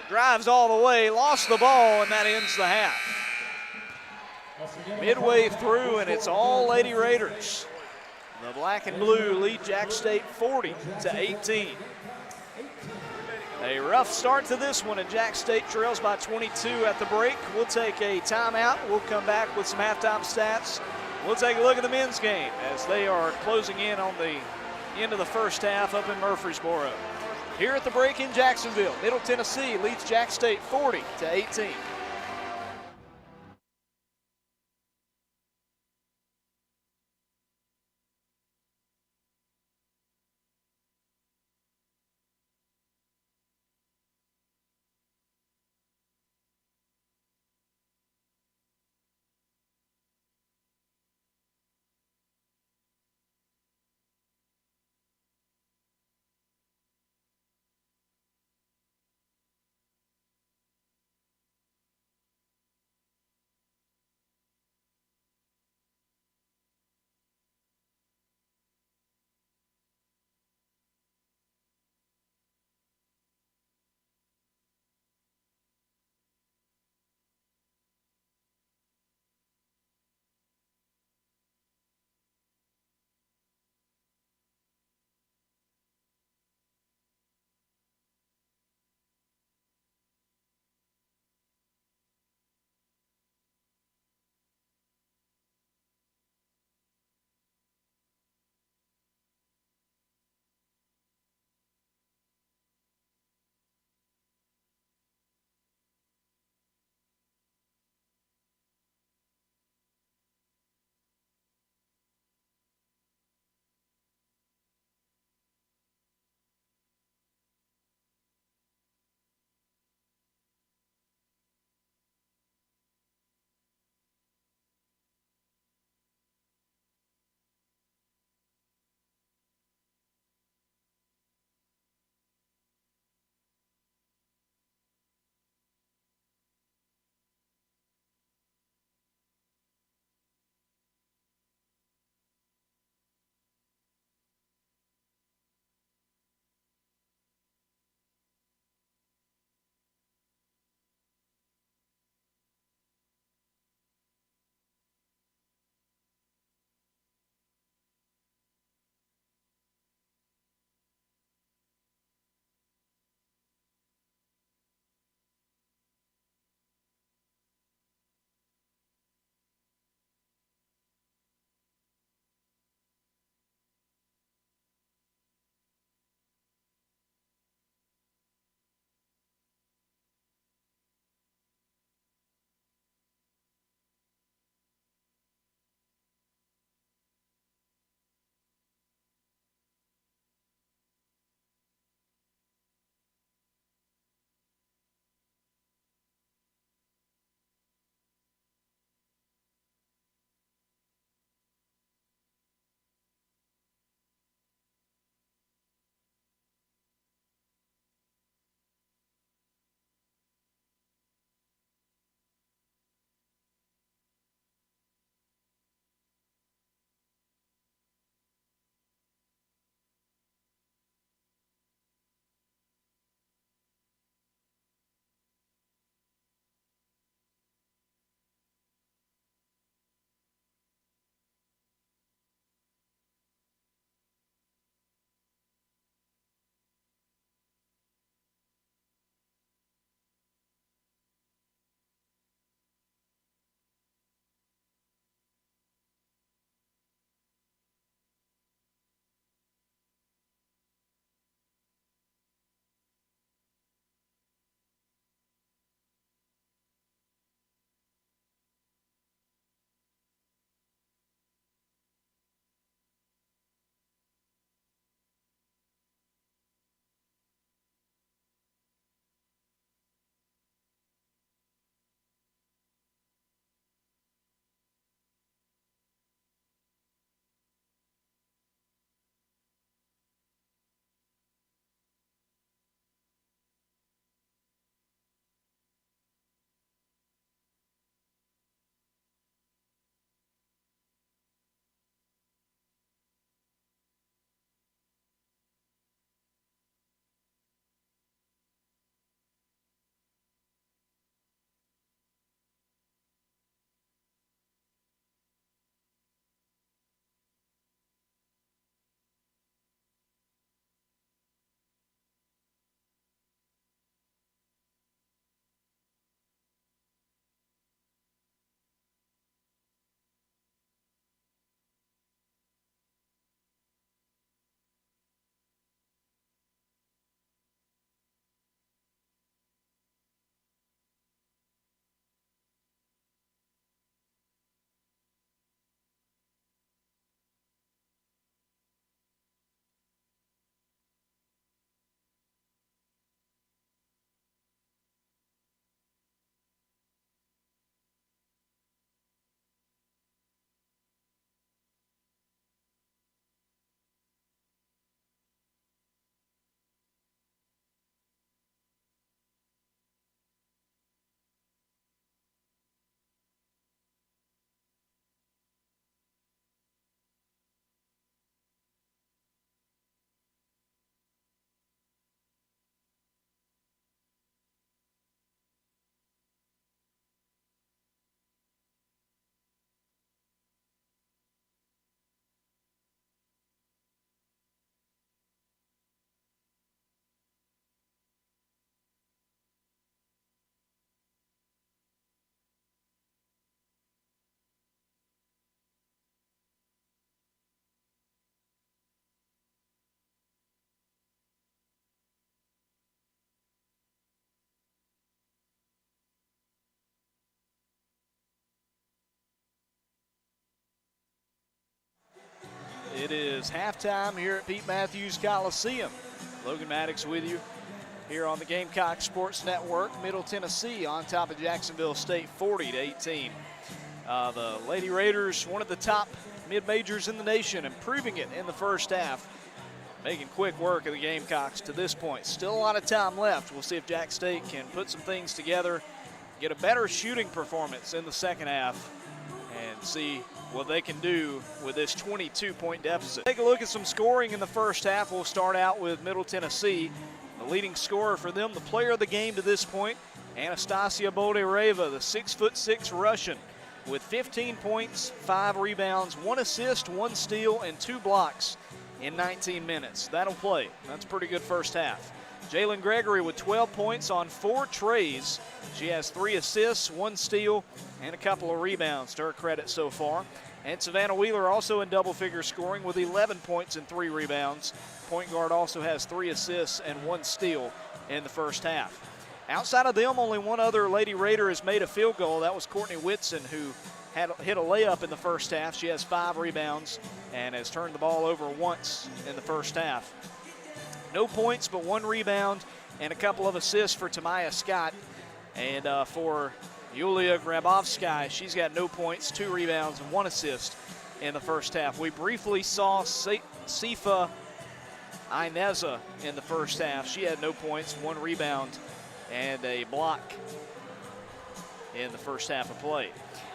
A: drives all the way, lost the ball, and that ends the half. Midway through, and it's all Lady Raiders. The black and blue lead Jack State 40-18. A rough start to this one, and Jack State trails by 22 at the break. We'll take a timeout. We'll come back with some halftime stats. We'll take a look at the men's game as they are closing in on the end of the first half up in Murfreesboro. Here at the break in Jacksonville, Middle Tennessee leads Jack State 40-18. is halftime here at Pete Matthews Coliseum. Logan Maddox with you here on the Gamecocks Sports Network. Middle Tennessee on top of Jacksonville State 40-18. The Lady Raiders, one of the top mid-majors in the nation, improving it in the first half, making quick work of the Gamecocks to this point. Still a lot of time left. We'll see if Jack State can put some things together, get a better shooting performance in the second half, and see what they can do with this 22-point deficit. Take a look at some scoring in the first half. We'll start out with Middle Tennessee. The leading scorer for them, the player of the game to this point, Anastasia Boldereva, the 6'6" Russian, with 15 points, 5 rebounds, 1 assist, 1 steal, and 2 blocks in 19 minutes. That'll play. That's a pretty good first half. Jalen Gregory with 12 points on 4 trays. She has 3 assists, 1 steal, and a couple of rebounds to her credit so far. And Savannah Wheeler also in double-figure scoring with 11 points and 3 rebounds. Point guard also has 3 assists and 1 steal in the first half. Outside of them, only one other Lady Raider has made a field goal. That was Courtney Whitson, who had hit a layup in the first half. She has 5 rebounds and has turned the ball over once in the first half. No points, but 1 rebound and a couple of assists for Tamaya Scott. And for Yulia Grabovskaya, she's got no points, 2 rebounds, and 1 assist in the first half. We briefly saw Sifa Ineza in the first half. She had no points, 1 rebound, and a block in the first half of play.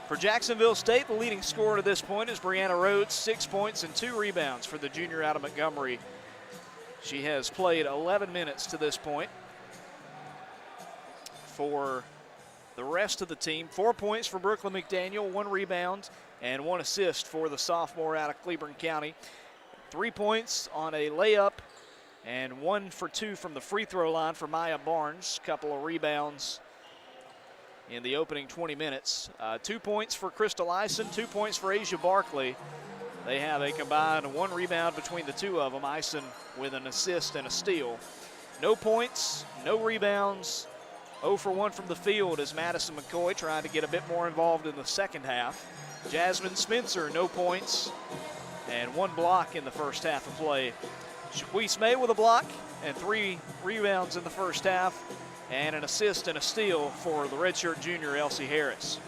A: For Jacksonville State, the leading scorer to this point is Brianna Rhodes, 6 points and 2 rebounds for the junior out of Montgomery. She has played 11 minutes to this point. For the rest of the team, 4 points for Brooklyn McDaniel, 1 rebound, and 1 assist for the sophomore out of Cleburne County. 3 points on a layup, and 1 for 2 from the free throw line for Maya Barnes. Couple of rebounds in the opening 20 minutes. 2 points for Crystal Ison, 2 points for Asia Barkley. They have a combined 1 rebound between the two of them. Ison with an assist and a steal. No points, no rebounds. 0 for 1 from the field as Madison McCoy trying to get a bit more involved in the second half. Jasmine Spencer, no points, and 1 block in the first half of play. Shaquise May with a block and 3 rebounds in the first half, and an assist and a steal for the redshirt junior Elsie Harris.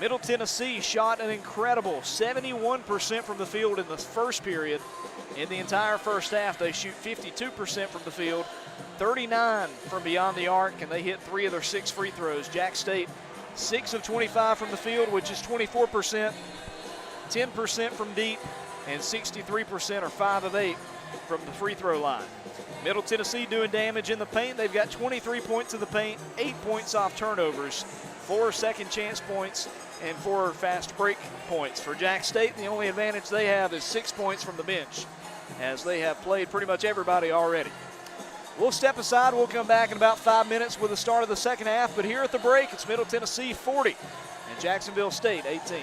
A: Middle Tennessee shot an incredible 71% from the field in the first period. In the entire first half, they shoot 52% from the field, 39 from beyond the arc, and they hit 3 of their 6 free throws. Jack State, 6 of 25 from the field, which is 24%, 10% from deep, and 63% or 5 of 8 from the free throw line. Middle Tennessee doing damage in the paint. They've got 23 points in the paint, 8 points off turnovers, 4 second chance points, and 4 fast break points. For Jack State, the only advantage they have is 6 points from the bench, as they have played pretty much everybody already. We'll step aside. We'll come back in about 5 minutes with the start of the second half. But here at the break, it's Middle Tennessee 40 and Jacksonville State 18.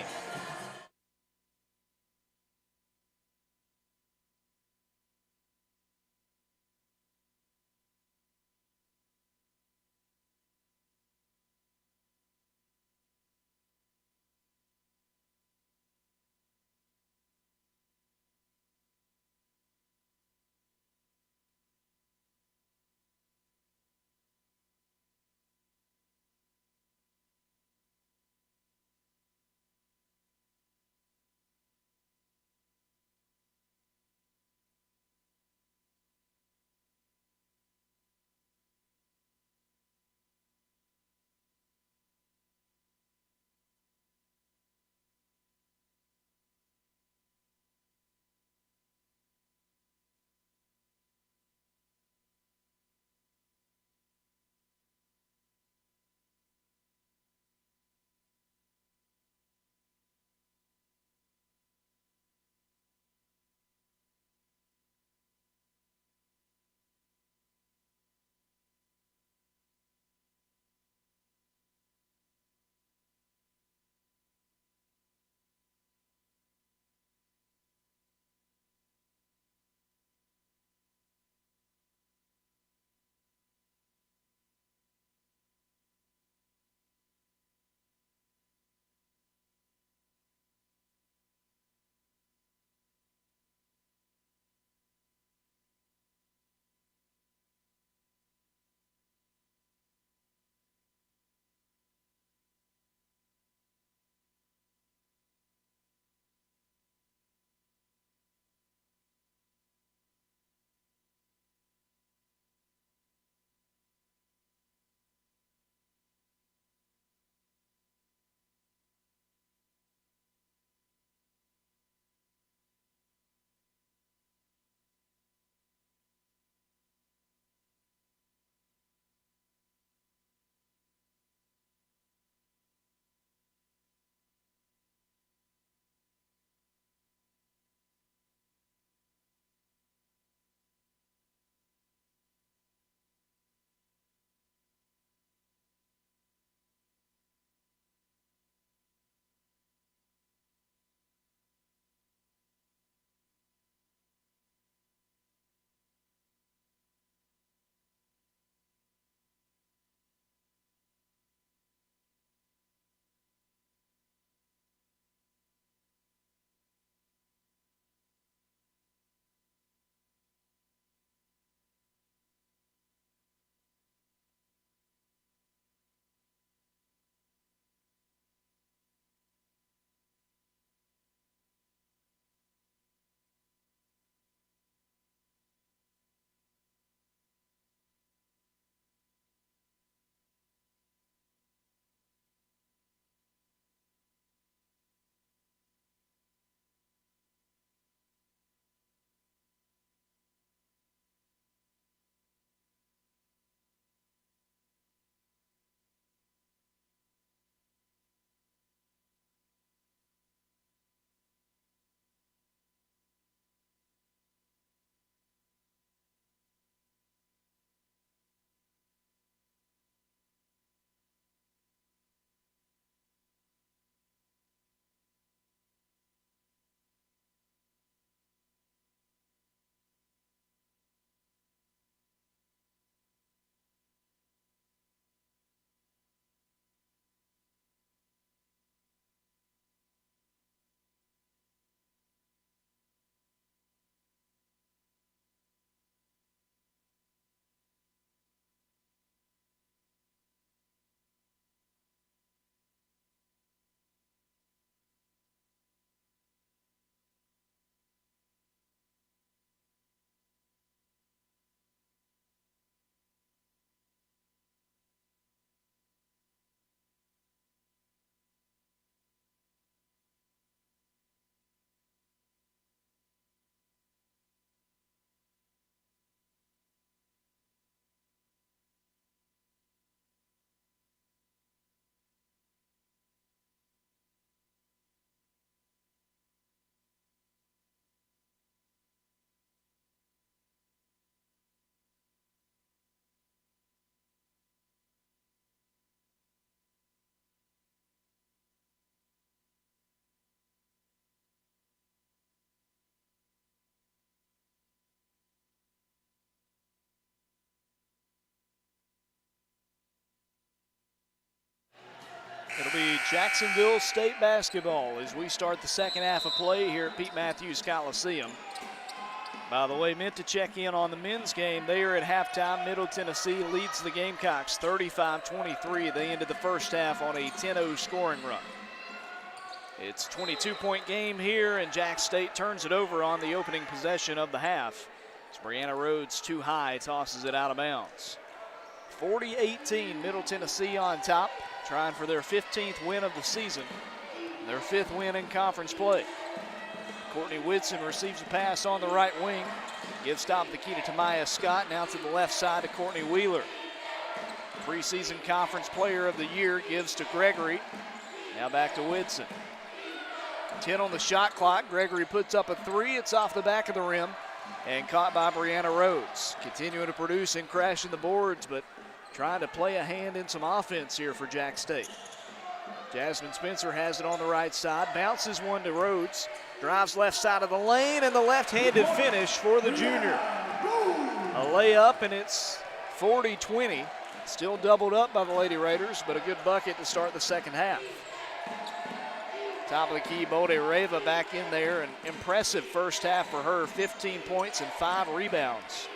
A: It'll be Jacksonville State basketball as we start the second half of play here at Pete Matthews Coliseum. By the way, meant to check in on the men's game there at halftime. Middle Tennessee leads the Gamecocks 35-23. They ended the first half on a 10-0 scoring run. It's a 22-point game here, and Jack State turns it over on the opening possession of the half. As Brianna Rhodes too high, tosses it out of bounds. 40-18, Middle Tennessee on top, trying for their 15th win of the season, their 5th win in conference play. Courtney Whitson receives a pass on the right wing, gives top the key to Tamaya Scott, now to the left side to Courtney Wheeler. Preseason conference player of the year gives to Gregory, now back to Whitson. 10 on the shot clock. Gregory puts up a 3. It's off the back of the rim and caught by Brianna Rhodes. Continuing to produce and crashing the boards, but trying to play a hand in some offense here for Jack State. Jasmine Spencer has it on the right side, bounces one to Rhodes, drives left side of the lane, and the left-handed finish for the junior. A layup, and it's 40-20. Still doubled up by the Lady Raiders, but a good bucket to start the second half. Top of the key, Bode Reva back in there. An impressive first half for her, 15 points and 5 rebounds.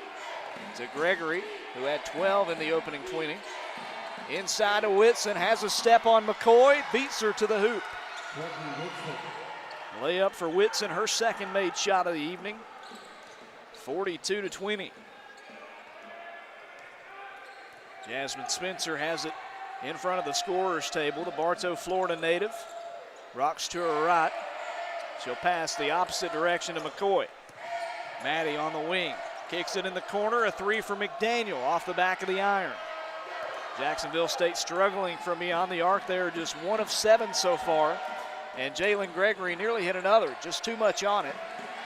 A: To Gregory, who had 12 in the opening 20. Inside to Whitson, has a step on McCoy, beats her to the hoop. Layup for Whitson, her second made shot of the evening. 42-20. Jasmine Spencer has it in front of the scorer's table, the Bartow, Florida native. Rocks to her right. She'll pass the opposite direction to McCoy. Maddie on the wing. Kicks it in the corner. A 3 for McDaniel off the back of the iron. Jacksonville State struggling from beyond the arc there. Just 1 of 7 so far. And Jalen Gregory nearly hit another. Just too much on it.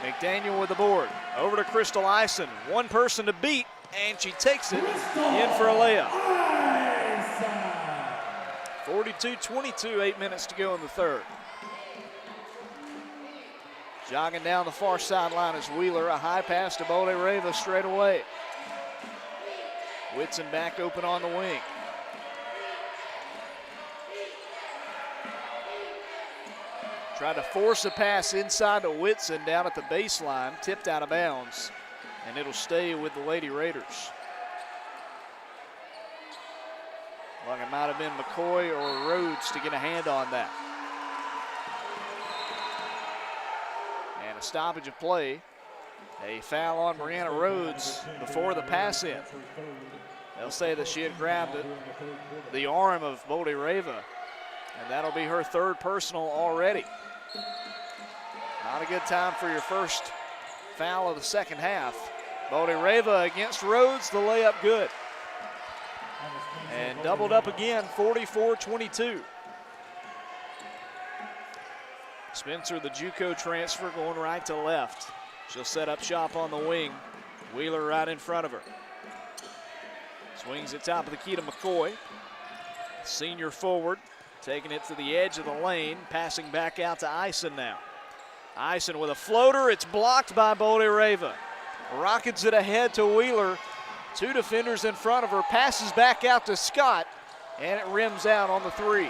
A: McDaniel with the board. Over to Crystal Ison. One person to beat. And she takes it in for a layup. 42-22, 8 minutes to go in the third. Jogging down the far sideline is Wheeler. A high pass to Bode Reva straight away. Whitson back open on the wing. Tried to force a pass inside to Whitson down at the baseline. Tipped out of bounds. And it'll stay with the Lady Raiders. Like it might have been McCoy or Rhodes to get a hand on that. And a stoppage of play. A foul on Brianna Rhodes before the pass in. They'll say that she had grabbed the arm of Bode Reva, and that'll be her 3rd personal already. Not a good time for your first foul of the second half. Bode Reva against Rhodes, the layup good. And doubled up again, 44-22. Spencer, the JUCO transfer, going right to left. She'll set up shop on the wing. Wheeler right in front of her. Swings it top of the key to McCoy. Senior forward, taking it to the edge of the lane, passing back out to Ison now. Ison with a floater, it's blocked by Bode Reva. Rockets it ahead to Wheeler. 2 defenders in front of her, passes back out to Scott, and it rims out on the 3.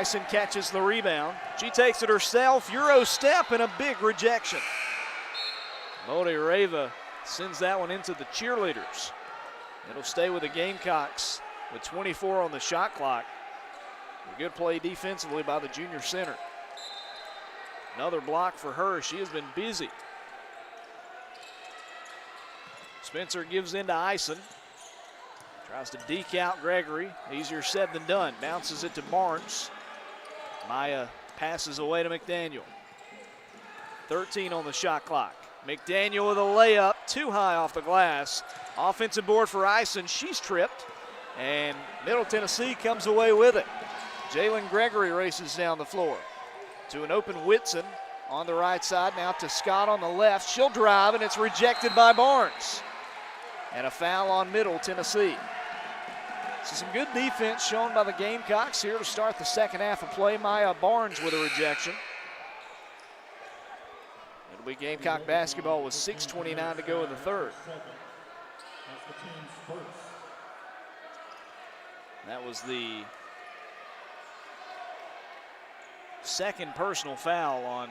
A: Ison catches the rebound. She takes it herself, Euro step, and a big rejection. Bode Reva sends that one into the cheerleaders. It'll stay with the Gamecocks with 24 on the shot clock. A good play defensively by the junior center. Another block for her. She has been busy. Spencer gives in to Ison. Tries to deke out Gregory. Easier said than done. Bounces it to Barnes. Maya passes away to McDaniel. 13 on the shot clock. McDaniel with a layup. Too high off the glass. Offensive board for Ison. She's tripped. And Middle Tennessee comes away with it. Jalen Gregory races down the floor to an open Whitson on the right side. Now to Scott on the left. She'll drive, and it's rejected by Barnes. And a foul on Middle Tennessee. So some good defense shown by the Gamecocks here to start the second half of play. Maya Barnes with a rejection. It'll be Gamecock basketball with 6:29 to go in the third. That was the second personal foul on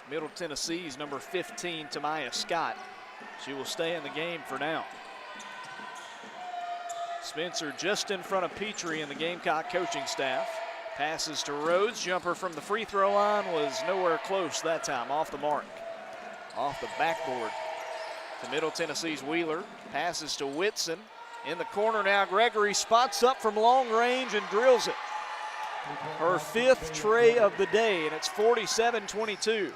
A: Middle Tennessee's number 15, Tamaya Scott. She will stay in the game for now. Spencer just in front of Petrie and the Gamecock coaching staff. Passes to Rhodes. Jumper from the free throw line was nowhere close that time. Off the mark. Off the backboard to Middle Tennessee's Wheeler. Passes to Whitson. In the corner now, Gregory spots up from long range and drills it. Her 5th tray of the day, and it's 47-22.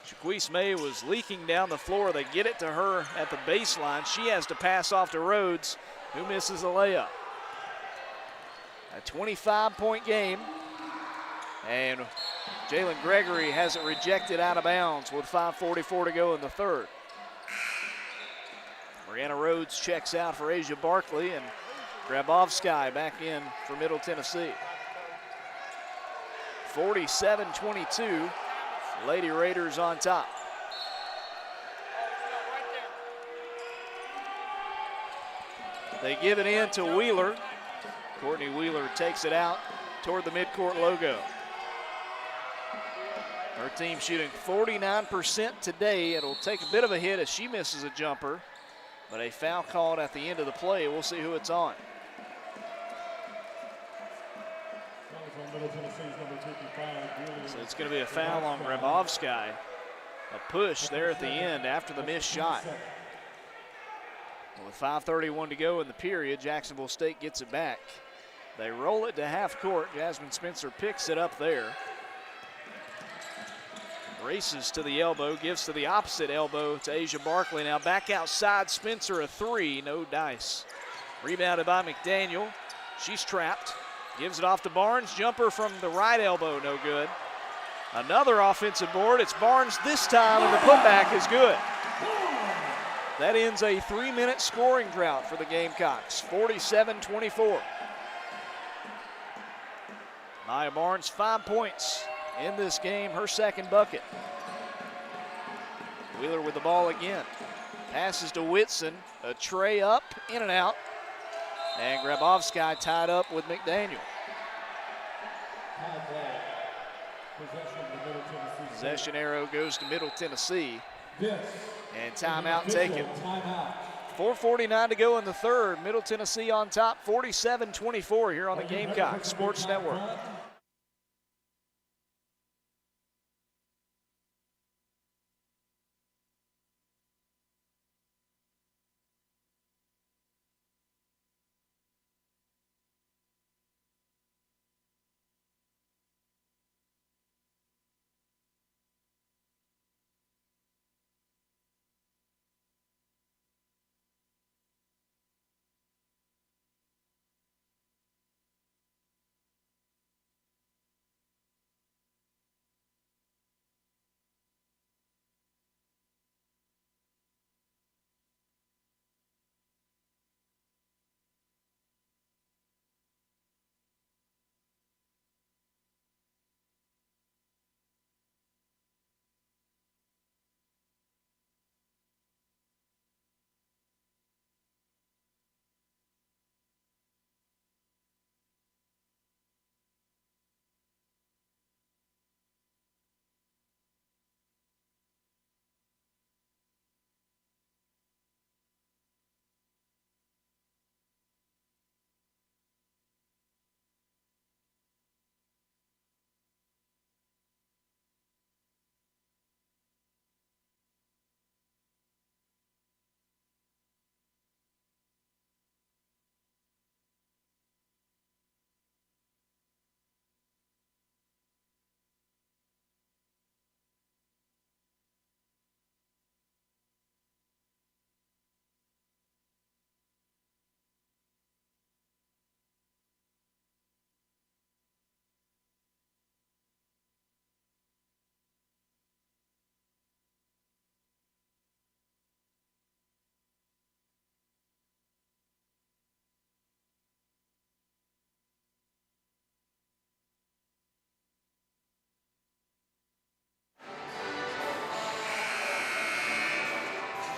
A: Shaquise May was leaking down the floor. They get it to her at the baseline. She has to pass off to Rhodes, who misses a layup. A 25-point game, and Jalen Gregory has it rejected out of bounds with 5:44 to go in the third. Brianna Rhodes checks out for Asia Barkley, and Grabovsky back in for Middle Tennessee. 47-22, Lady Raiders on top. They give it in to Wheeler. Courtney Wheeler takes it out toward the midcourt logo. Her team shooting 49% today. It'll take a bit of a hit as she misses a jumper, but a foul called at the end of the play. We'll see who it's on. So it's going to be a foul on Grabovsky. A push there at the end after the missed shot. With 5:31 to go in the period, Jacksonville State gets it back. They roll it to half court. Jasmine Spencer picks it up there. Races to the elbow, gives to the opposite elbow to Asia Barkley. Now back outside, Spencer a 3, no dice. Rebounded by McDaniel. She's trapped. Gives it off to Barnes. Jumper from the right elbow, no good. Another offensive board. It's Barnes this time, and the putback is good. That ends a 3-minute scoring drought for the Gamecocks, 47-24. Maya Barnes, 5 points in this game, her second bucket. Wheeler with the ball again. Passes to Whitson, a tray up, in and out. And Grabovsky tied up with McDaniel. Possession arrow goes to Middle Tennessee. And timeout taken. 4:49 to go in the third. Middle Tennessee on top, 47-24 here on the Gamecock Sports Network.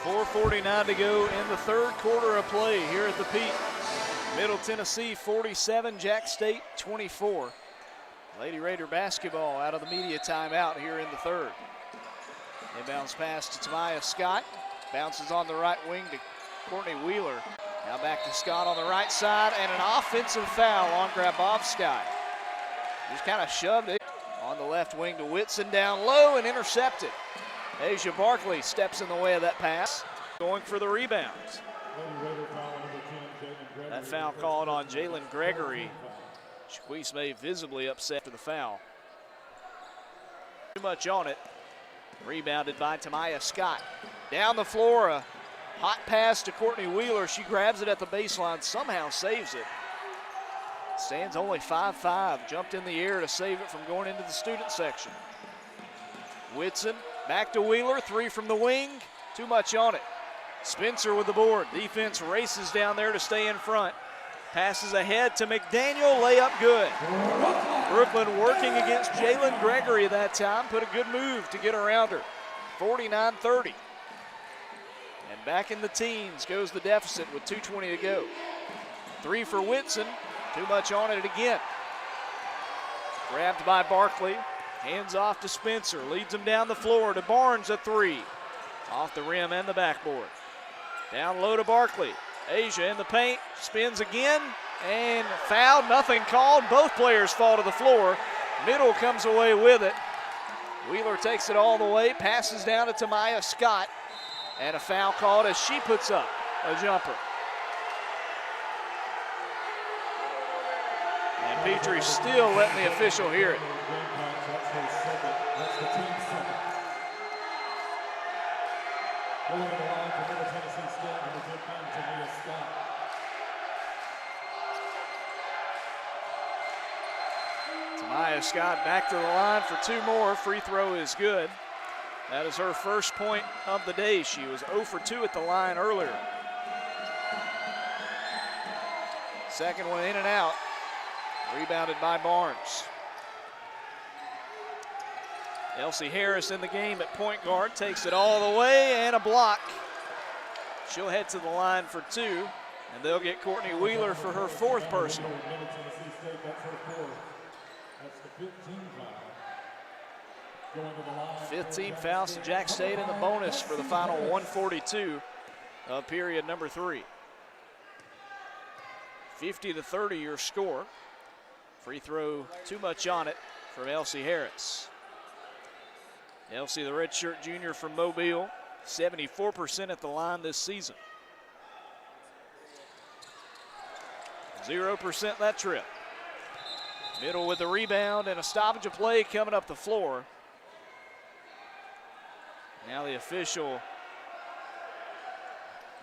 A: .449 to go in the third quarter of play here at the Pete. Middle Tennessee 47, Jack State 24. Lady Raider basketball out of the media timeout here in the third. Inbounds pass to Tamaya Scott. Bounces on the right wing to Courtney Wheeler. Now back to Scott on the right side, and an offensive foul on Grabowski. Just kind of shoved it on the left wing to Whitson, down low and intercepted. Asia Barkley steps in the way of that pass, going for the rebounds. That foul called on Jalen Gregory. Shaquise May visibly upset after the foul. Too much on it. Rebounded by Tamaya Scott. Down the floor, a hot pass to Courtney Wheeler. She grabs it at the baseline, somehow saves it. Stands only 5'5", jumped in the air to save it from going into the student section. Whitson back to Wheeler, three from the wing, too much on it. Spencer with the board. Defense races down there to stay in front. Passes ahead to McDaniel, layup good. Brooklyn working against Jalen Gregory that time, put a good move to get around her. 49-30. And back in the teens goes the deficit with 2:20 to go. Three for Whitson, too much on it again. Grabbed by Barkley, hands off to Spencer, leads him down the floor to Barnes, a three. Off the rim and the backboard. Down low to Barkley. Asia in the paint, spins again, and fouled, nothing called. Both players fall to the floor. Middle comes away with it. Wheeler takes it all the way, passes down to Tamaya Scott, and a foul called as she puts up a jumper. And Petrie still letting the official hear it.
B: That's the team's second. Going to the line for Middle Tennessee State, number 15, Tamaya Scott.
A: Tamaya Scott back to the line for two more. Free throw is good. That is her first point of the day. She was 0 for 2 at the line earlier. Second one in and out. Rebounded by Barnes. Elsie Harris in the game at point guard, takes it all the way, and a block. She'll head to the line for two, and they'll get Courtney Wheeler for her fourth personal.
B: That's the 15 foul. Going to the line.
A: 15 fouls to Jack State in the bonus for the final 142 of period number 3. 50-30 your score. Free throw, too much on it from Elsie Harris. Elsie, the redshirt junior from Mobile, 74% at the line this season. 0% that trip. Middle with the rebound and a stoppage of play coming up the floor. Now the official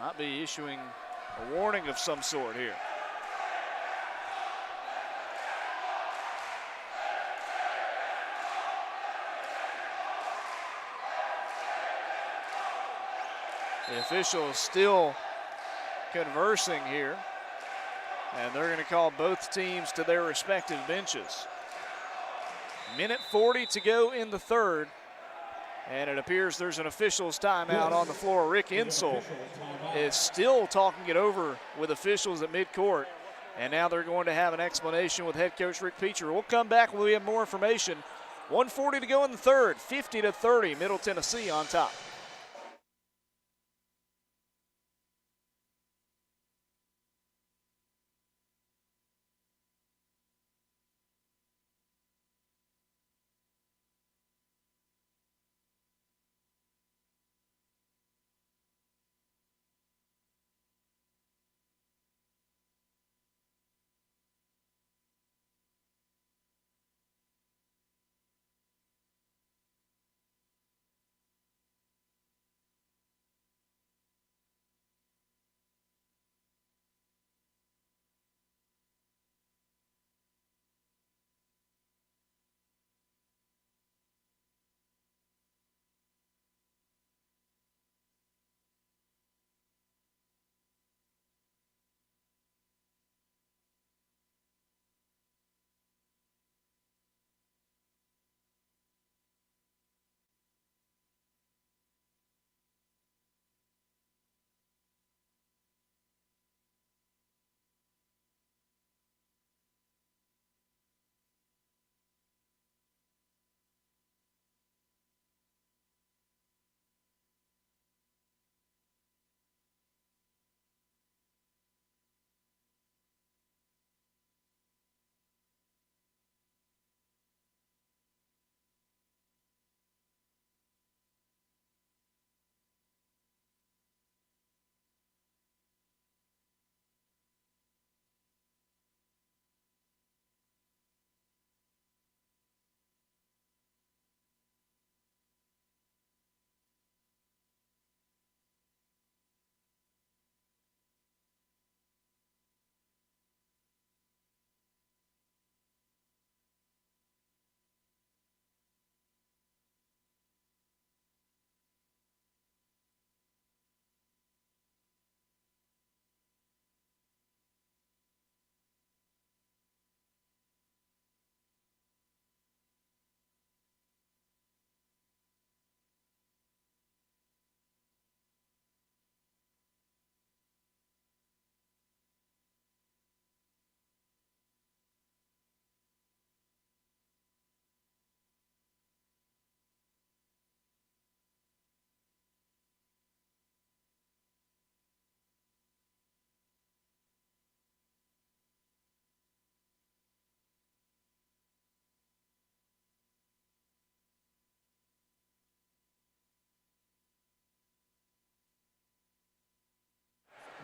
A: might be issuing a warning of some sort here. The official is still conversing here, and they're going to call both teams to their respective benches. Minute 40 to go in the third, and it appears there's an official's timeout on the floor. Rick Insel is still talking it over with officials at midcourt, and now they're going to have an explanation with head coach Rick Petrie. We'll come back when we have more information. 1:40 to go in the third, 50-30, Middle Tennessee on top.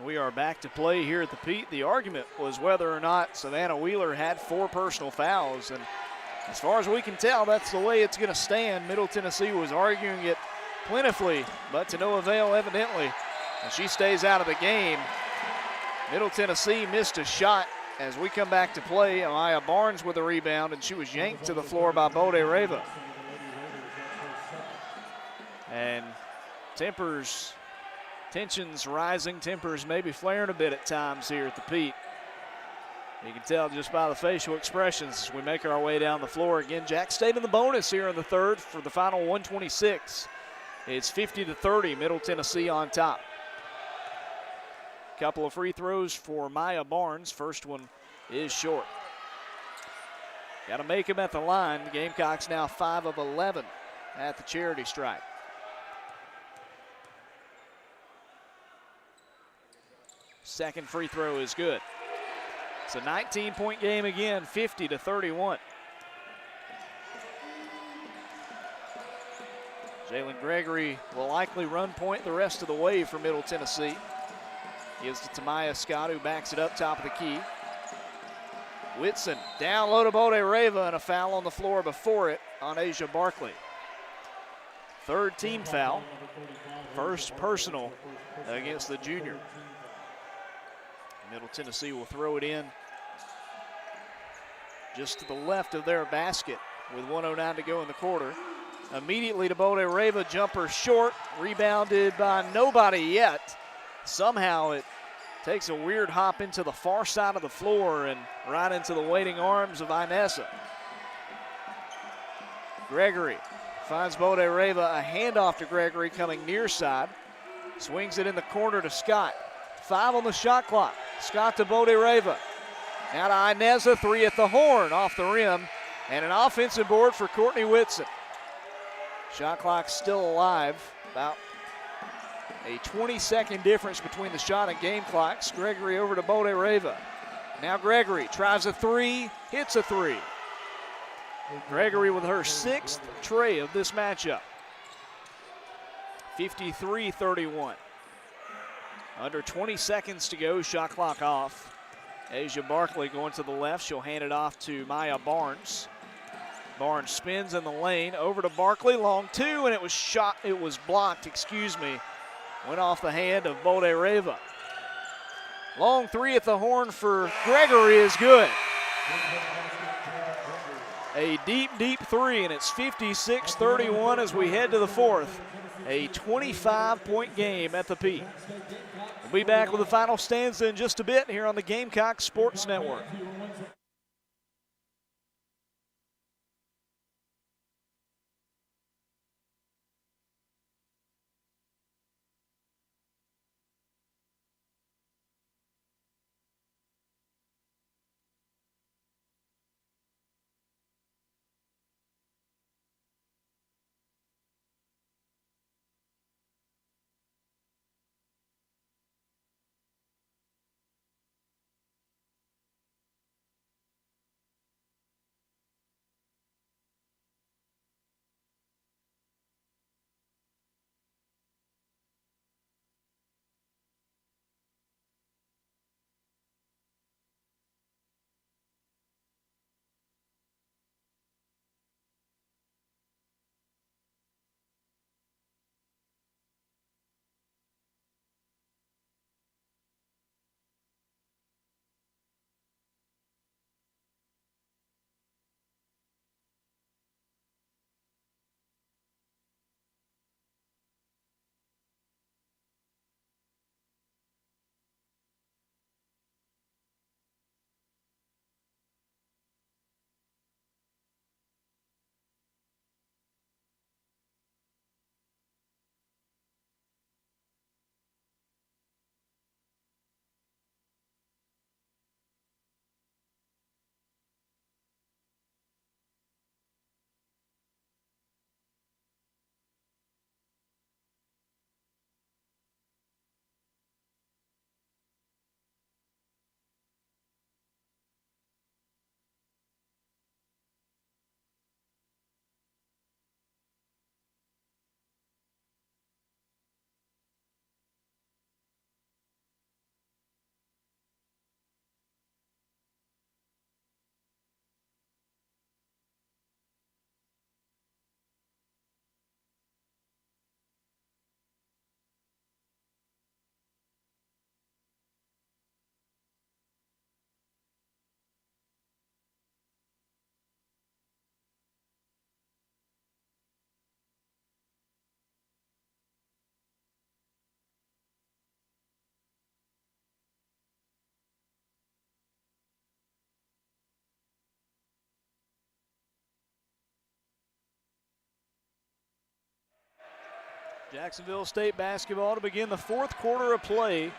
A: We are back to play here at the Pete. The argument was whether or not Savannah Wheeler had 4 personal fouls, and as far as we can tell, that's the way it's going to stand. Middle Tennessee was arguing it plentifully, but to no avail evidently, and she stays out of the game. Middle Tennessee missed a shot as we come back to play. Amaya Barnes with a rebound, and she was yanked to the floor by Bode Reva. And tensions rising, tempers maybe flaring a bit at times here at the Pete. You can tell just by the facial expressions as we make our way down the floor. Again, Jack State in the bonus here in the third for the final 126. It's 50-30, Middle Tennessee on top. Couple of free throws for Maya Barnes. First one is short. Got to make him at the line. The Gamecocks now 5 of 11 at the charity stripe. Second free throw is good. It's a 19-point game again, 50-31. Jalen Gregory will likely run point the rest of the way for Middle Tennessee. Gives to Tamaya Scott, who backs it up top of the key. Whitson down low to Bode Reva, and a foul on the floor before it on Asia Barkley. Third team foul, first personal against the junior. Middle Tennessee will throw it in just to the left of their basket with 1:09 to go in the quarter. Immediately to Bode Reva, jumper short, rebounded by nobody yet. Somehow it takes a weird hop into the far side of the floor and right into the waiting arms of Inessa. Gregory finds Bode Reva, a handoff to Gregory coming near side. Swings it in the corner to Scott. 5 on the shot clock. Scott to Bode Reva. Now to Ineza, 3 at the horn, off the rim. And an offensive board for Courtney Whitson. Shot clock still alive. About a 20-second difference between the shot and game clocks. Gregory over to Bode Reva. Now Gregory tries a 3, hits a 3. Gregory with her 6th tray of this matchup. 53-31. Under 20 seconds to go, shot clock off. Asia Barkley going to the left. She'll hand it off to Maya Barnes. Barnes spins in the lane, over to Barkley, long 2, and it was blocked, Went off the hand of Bode Reva. Long 3 at the horn for Gregory is good. A deep, deep 3, and it's 56-31 as we head to the fourth. A 25-point game at the Pete. We'll be back with the final stanza in just a bit here on the Gamecocks Sports Network. Jacksonville State basketball to begin the fourth quarter of play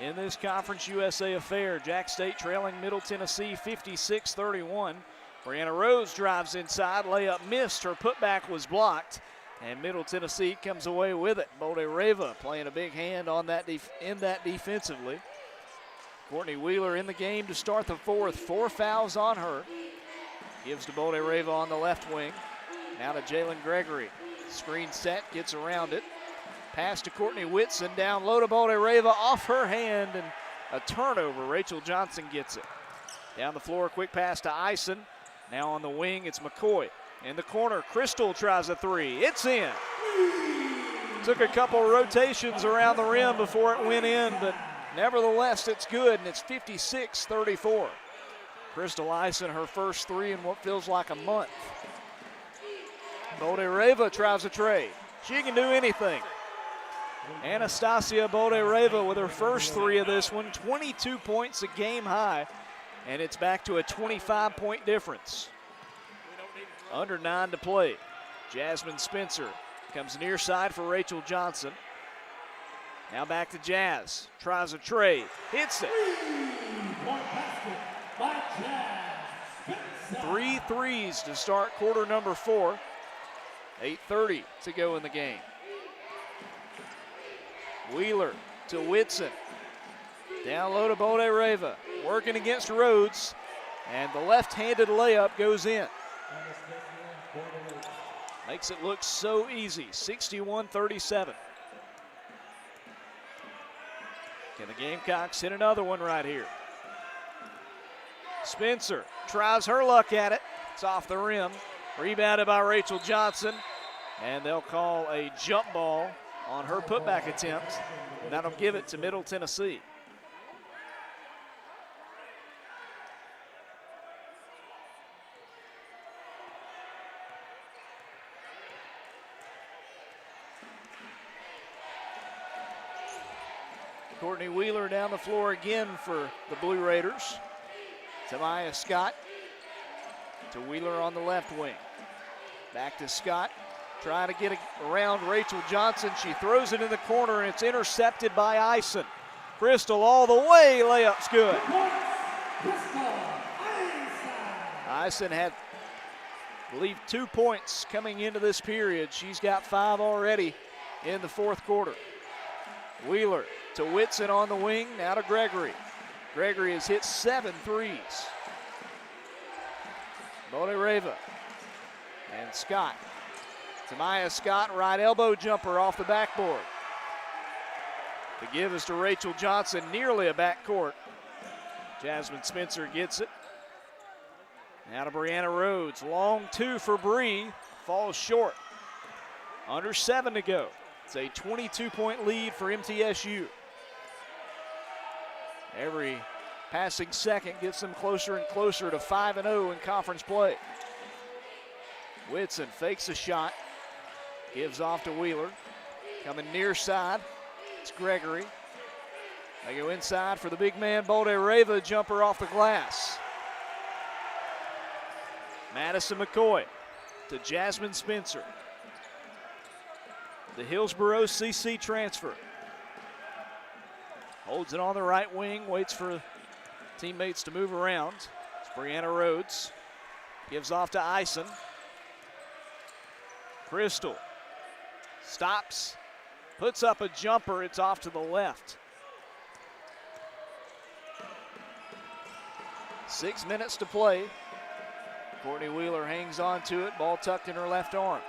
A: in this Conference USA affair. Jack State trailing Middle Tennessee 56-31. Brianna Rose drives inside, layup missed, her putback was blocked, and Middle Tennessee comes away with it. Bode Reva playing a big hand on that defensively. Courtney Wheeler in the game to start the fourth. 4 fouls on her. Gives to Bode Reva on the left wing. Now to Jalen Gregory. Screen set, gets around it. Pass to Courtney Whitson, down low to Bode Reva, off her hand, and a turnover. Rachel Johnson gets it. Down the floor, quick pass to Eisen. Now on the wing, it's McCoy. In the corner, Crystal tries a three. It's in. Took a couple rotations around the rim before it went in, but nevertheless, it's good, and it's 56-34. Crystal Eisen, her first three in what feels like a month. Bode Reva tries a trade. She can do anything. Anastasia Bode Reva with her first three of this one, 22 points, a game high, and it's back to a 25-point difference. Under 9 to play. Jasmine Spencer comes near side for Rachel Johnson. Now back to Jazz. Tries a trade. Hits it. 3 threes to start quarter number 4. 8:30 to go in the game. Wheeler to Whitson. Down low to Bode Reva. Working against Rhodes. And the left-handed layup goes in. Makes it look so easy. 61-37. Can the Gamecocks hit another one right here? Spencer tries her luck at it. It's off the rim. Rebounded by Rachel Johnson. And they'll call a jump ball on her putback attempt. And that'll give it to Middle Tennessee. Courtney Wheeler down the floor again for the Blue Raiders. Tamaya Scott to Wheeler on the left wing. Back to Scott, trying to get around Rachel Johnson. She throws it in the corner, and it's intercepted by Eisen. Crystal all the way, layup's good. Eisen had, I believe, 2 points coming into this period. She's got 5 already in the fourth quarter. Wheeler to Whitson on the wing, now to Gregory. Gregory has hit 7 threes. Bode Reva and Scott. Tamaya Scott, right elbow jumper off the backboard. The give is to Rachel Johnson, nearly a backcourt. Jasmine Spencer gets it. Now to Brianna Rhodes, long 2 for Bree, falls short. Under 7 to go. It's a 22-point lead for MTSU. Every passing second gets them closer and closer to 5-0 in conference play. Whitson fakes a shot, gives off to Wheeler. Coming near side, it's Gregory. They go inside for the big man, Bode Reva, jumper off the glass. Madison McCoy to Jasmine Spencer. The Hillsborough CC transfer. Holds it on the right wing, waits for teammates to move around. It's Brianna Rhodes. Gives off to Eisen. Crystal stops, puts up a jumper. It's off to the left. 6 minutes to play. Courtney Wheeler hangs on to it, ball tucked in her left arm.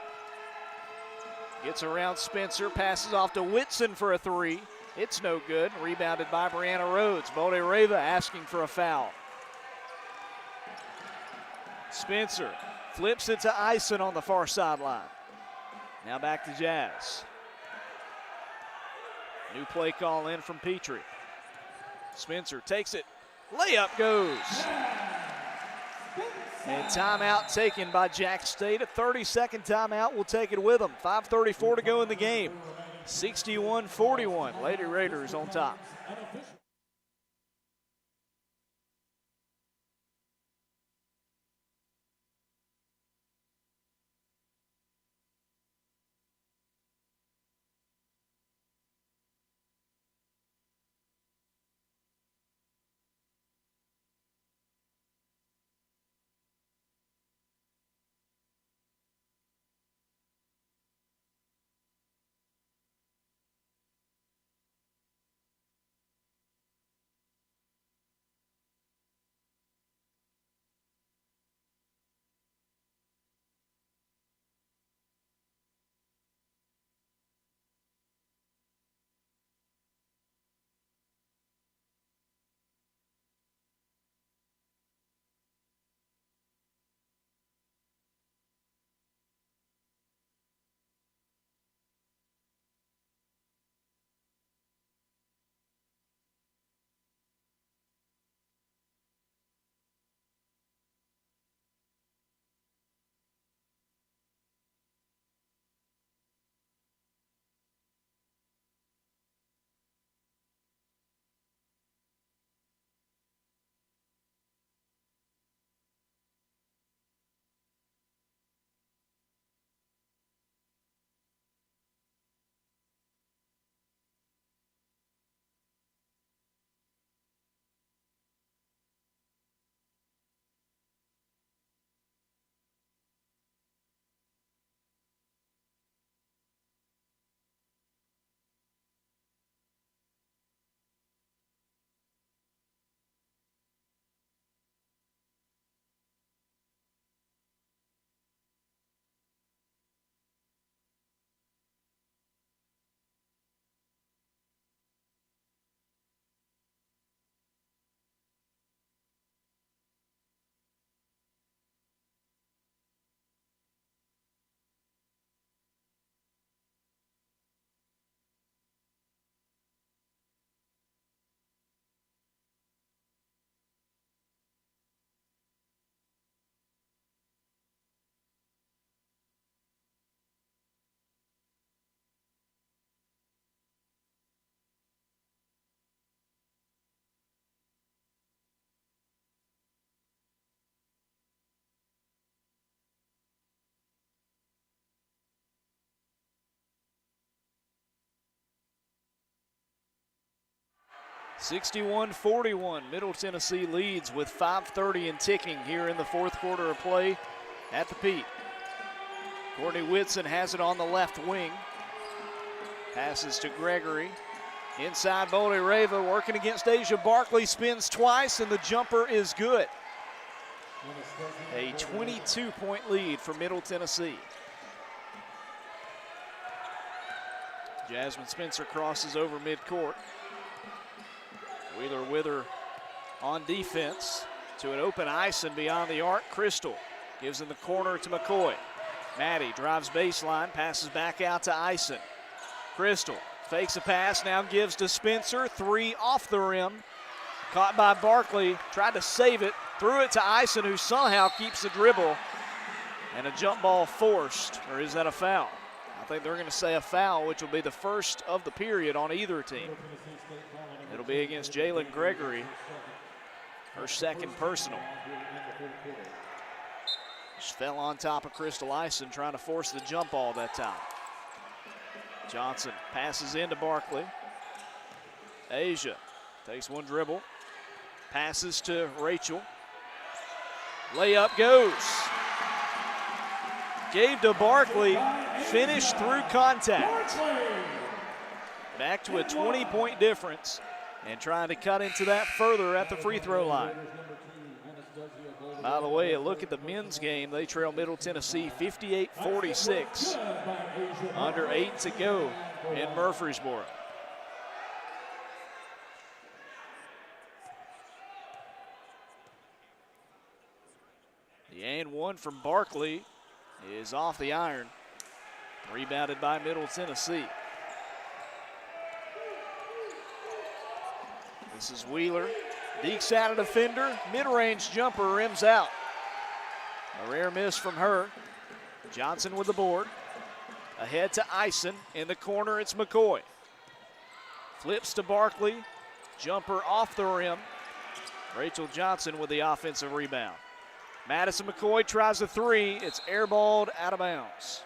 A: Gets around Spencer, passes off to Whitson for a 3. It's no good. Rebounded by Brianna Rhodes. Bode Reva asking for a foul. Spencer flips it to Eisen on the far sideline. Now back to Jazz. New play call in from Petrie. Spencer takes it. Layup goes. And timeout taken by Jack State. A 30-second timeout. We'll take it with them. 5:34 to go in the game. 61-41. Lady Raiders on top. 61-41, Middle Tennessee leads with 5:30 and ticking here in the fourth quarter of play at the Pete. Courtney Whitson has it on the left wing. Passes to Gregory. Inside Bolde-Reva working against Asia Barkley, spins twice and the jumper is good. A 22-point lead for Middle Tennessee. Jasmine Spencer crosses over midcourt. Wheeler with her on defense to an open Ison beyond the arc. Crystal gives in the corner to McCoy. Maddie drives baseline, passes back out to Ison. Crystal fakes a pass, now gives to Spencer. Three off the rim. Caught by Barkley, tried to save it, threw it to Ison, who somehow keeps the dribble. And a jump ball forced, or is that a foul? I think they're going to say a foul, which will be the first of the period on either team. It'll be against Jalen Gregory, her second personal. Just fell on top of Crystal Ison, trying to force the jump ball that time. Johnson passes into Barkley. Asia takes one dribble, passes to Rachel. Layup goes. Gave to Barkley, finished through contact. Back to a 20-point difference and trying to cut into that further at the free throw line. By the way, a look at the men's game. They trail Middle Tennessee 58-46. Under 8 to go in Murfreesboro. The and one from Barkley is off the iron. Rebounded by Middle Tennessee. This is Wheeler. Dekes out a defender. Mid-range jumper rims out. A rare miss from her. Johnson with the board. Ahead to Ison. In the corner, it's McCoy. Flips to Barkley. Jumper off the rim. Rachel Johnson with the offensive rebound. Madison McCoy tries a three. It's airballed out of bounds.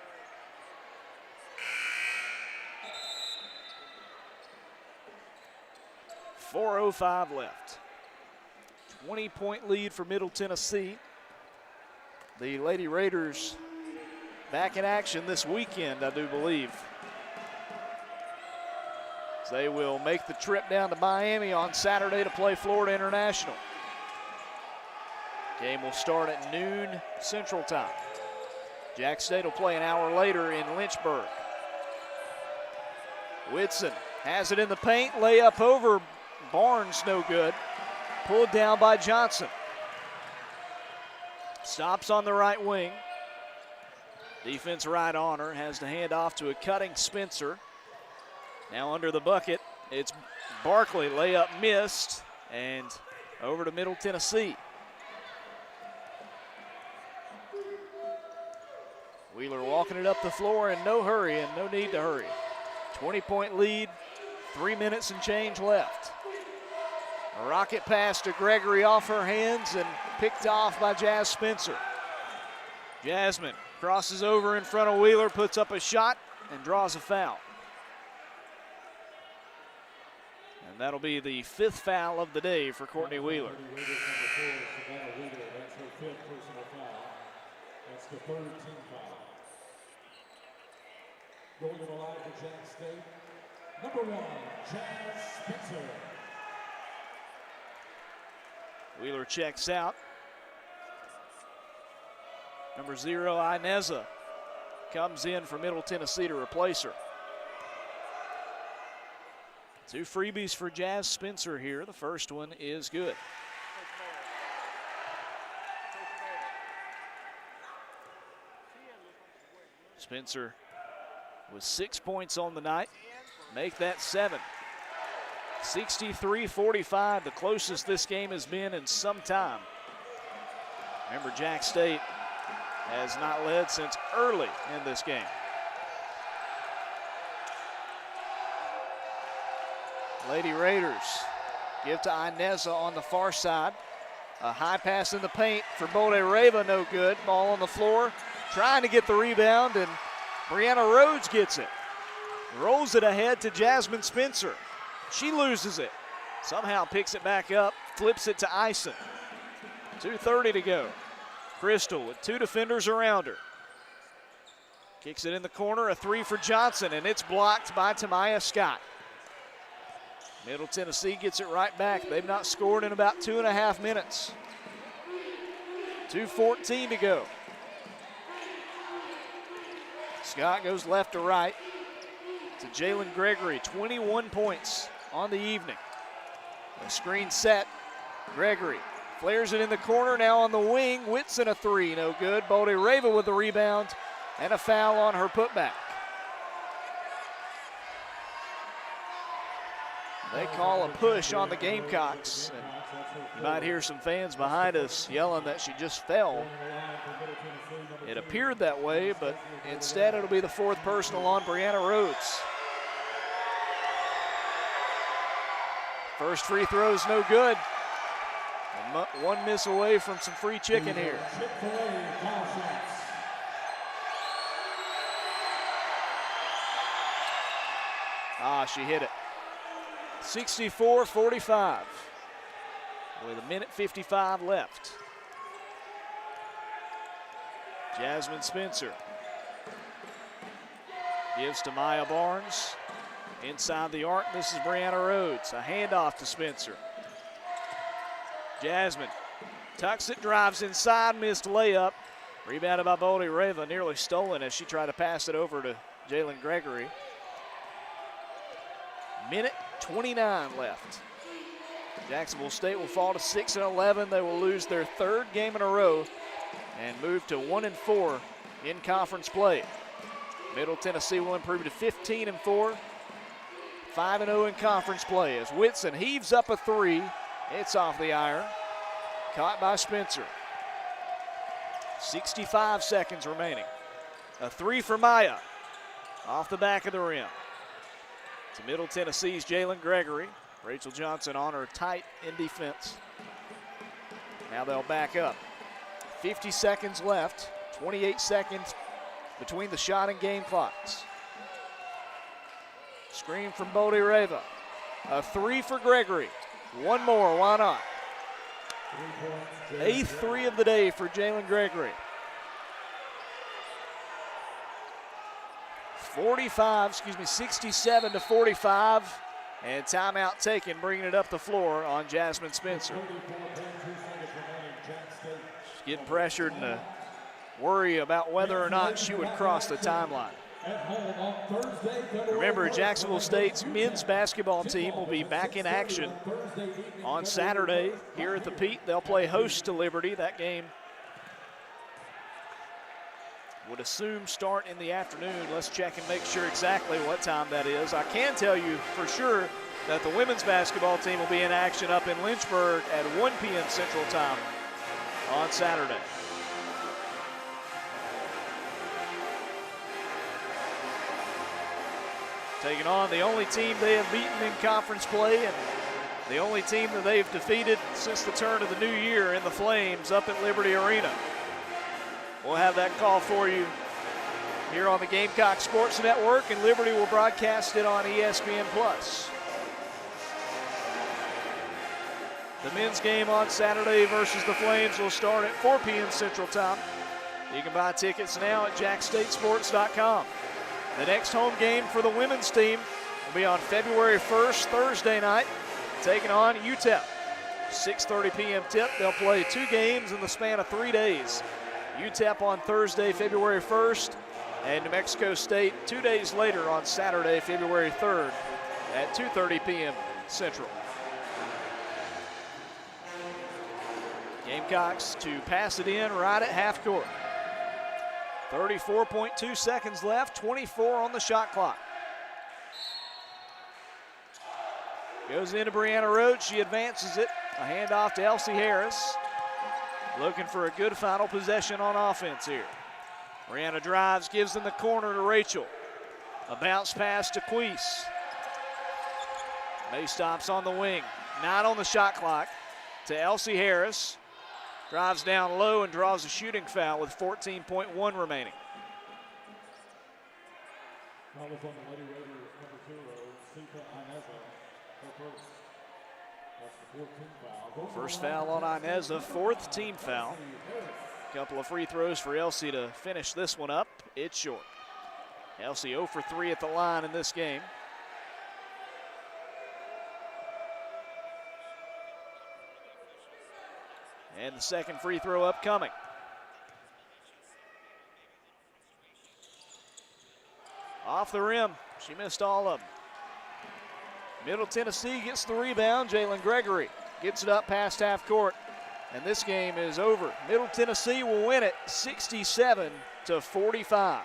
A: .405 left. 20-point lead for Middle Tennessee. The Lady Raiders back in action this weekend, I do believe. They will make the trip down to Miami on Saturday to play Florida International. Game will start at noon Central Time. Jack State will play an hour later in Lynchburg. Whitson has it in the paint, layup over Barnes, no good. Pulled down by Johnson. Stops on the right wing. Defense right on her, has the hand off to a cutting Spencer. Now under the bucket, it's Barkley, layup missed, and over to Middle Tennessee. Wheeler walking it up the floor in no hurry and no need to hurry. 20-point lead, 3 minutes and change left. A rocket pass to Gregory off her hands and picked off by Jazz Spencer. Jasmine crosses over in front of Wheeler, puts up a shot and draws a foul. And that'll be the 5th foul of the day for Courtney Wheeler.
B: That's the 3rd team foul. Going to the line for Jack State, number 1, Jazz Spencer.
A: Wheeler checks out. Number 0, Ineza, comes in for Middle Tennessee to replace her. 2 freebies for Jazz Spencer here. The first one is good. Spencer with 6 points on the night. Make that 7. 63-45, the closest this game has been in some time. Remember, Jack State has not led since early in this game. Lady Raiders give to Ineza on the far side. A high pass in the paint for Bolde-Reva, no good. Ball on the floor, trying to get the rebound, and Brianna Rhodes gets it. Rolls it ahead to Jasmine Spencer. She loses it. Somehow picks it back up, flips it to Ison. 2:30 to go. Crystal with 2 defenders around her. Kicks it in the corner, a 3 for Johnson, and it's blocked by Tamaya Scott. Middle Tennessee gets it right back. They've not scored in about 2.5 minutes. 2:14 to go. Scott goes left to right to Jalen Gregory, 21 points on the evening. The screen set. Gregory flares it in the corner, now on the wing. Whitson a 3, no good. Bodie Rava with the rebound and a foul on her putback. They call a push on the Gamecocks. And you might hear some fans behind us yelling that she just fell. It appeared that way, but instead it'll be the 4th personal on Brianna Rhodes. First free throw's no good. And 1 miss away from some free chicken here. She hit it. 64-45 with 1:55 left. Jasmine Spencer gives to Maya Barnes. Inside the arc, this is Brianna Rhodes. A handoff to Spencer. Jasmine tucks it, drives inside, missed layup. Rebounded by Bodie Rava, nearly stolen as she tried to pass it over to Jalen Gregory. 1:29 left. Jacksonville State will fall to 6-11. They will lose their 3rd game in a row and move to 1-4 in conference play. Middle Tennessee will improve to 15-4, 5-0 in conference play as Whitson heaves up a 3. It's off the iron. Caught by Spencer. 65 seconds remaining. A 3 for Maya. Off the back of the rim. To Middle Tennessee's Jalen Gregory. Rachel Johnson on her tight in defense. Now they'll back up. 50 seconds left. 28 seconds between the shot and game clocks. Screen from Bodie Rava. A 3 for Gregory. 1 more, why not? 8th 3 of the day for Jalen Gregory. 67-45, and timeout taken, bringing it up the floor on Jasmine Spencer. She's getting pressured and a worry about whether or not she would cross the timeline. Remember, Jacksonville State's men's basketball team will be back in action on Saturday here at the Pete. They'll play host to Liberty. That game would assume start in the afternoon. Let's check and make sure exactly what time that is. I can tell you for sure that the women's basketball team will be in action up in Lynchburg at 1 p.m. Central Time on Saturday. Taking on the only team they have beaten in conference play and the only team that they've defeated since the turn of the new year in the Flames up at Liberty Arena. We'll have that call for you here on the Gamecock Sports Network, and Liberty will broadcast it on ESPN+. The men's game on Saturday versus the Flames will start at 4 p.m. Central Time. You can buy tickets now at jackstatesports.com. The next home game for the women's team will be on February 1st, Thursday night, taking on UTEP. 6:30 p.m. tip. They'll play 2 games in the span of 3 days. UTEP on Thursday, February 1st, and New Mexico State 2 days later on Saturday, February 3rd at 2:30 p.m. Central. Gamecocks to pass it in right at half court. 34.2 seconds left, 24 on the shot clock. Goes into Brianna Rhodes, she advances it. A handoff to Elsie Harris. Looking for a good final possession on offense here. Brianna drives, gives in the corner to Rachel. A bounce pass to Queese. May stops on the wing, 9 on the shot clock to Elsie Harris. Drives down low and draws a shooting foul with 14.1 remaining. First foul on Inez, fourth team foul. Couple of free throws for Elsie to finish this one up. It's short. Elsie 0 for 3 at the line in this game. And the second free throw upcoming. Off the rim. She missed all of them. Middle Tennessee gets the rebound. Jalen Gregory gets it up past half court. And this game is over. Middle Tennessee will win it 67-45.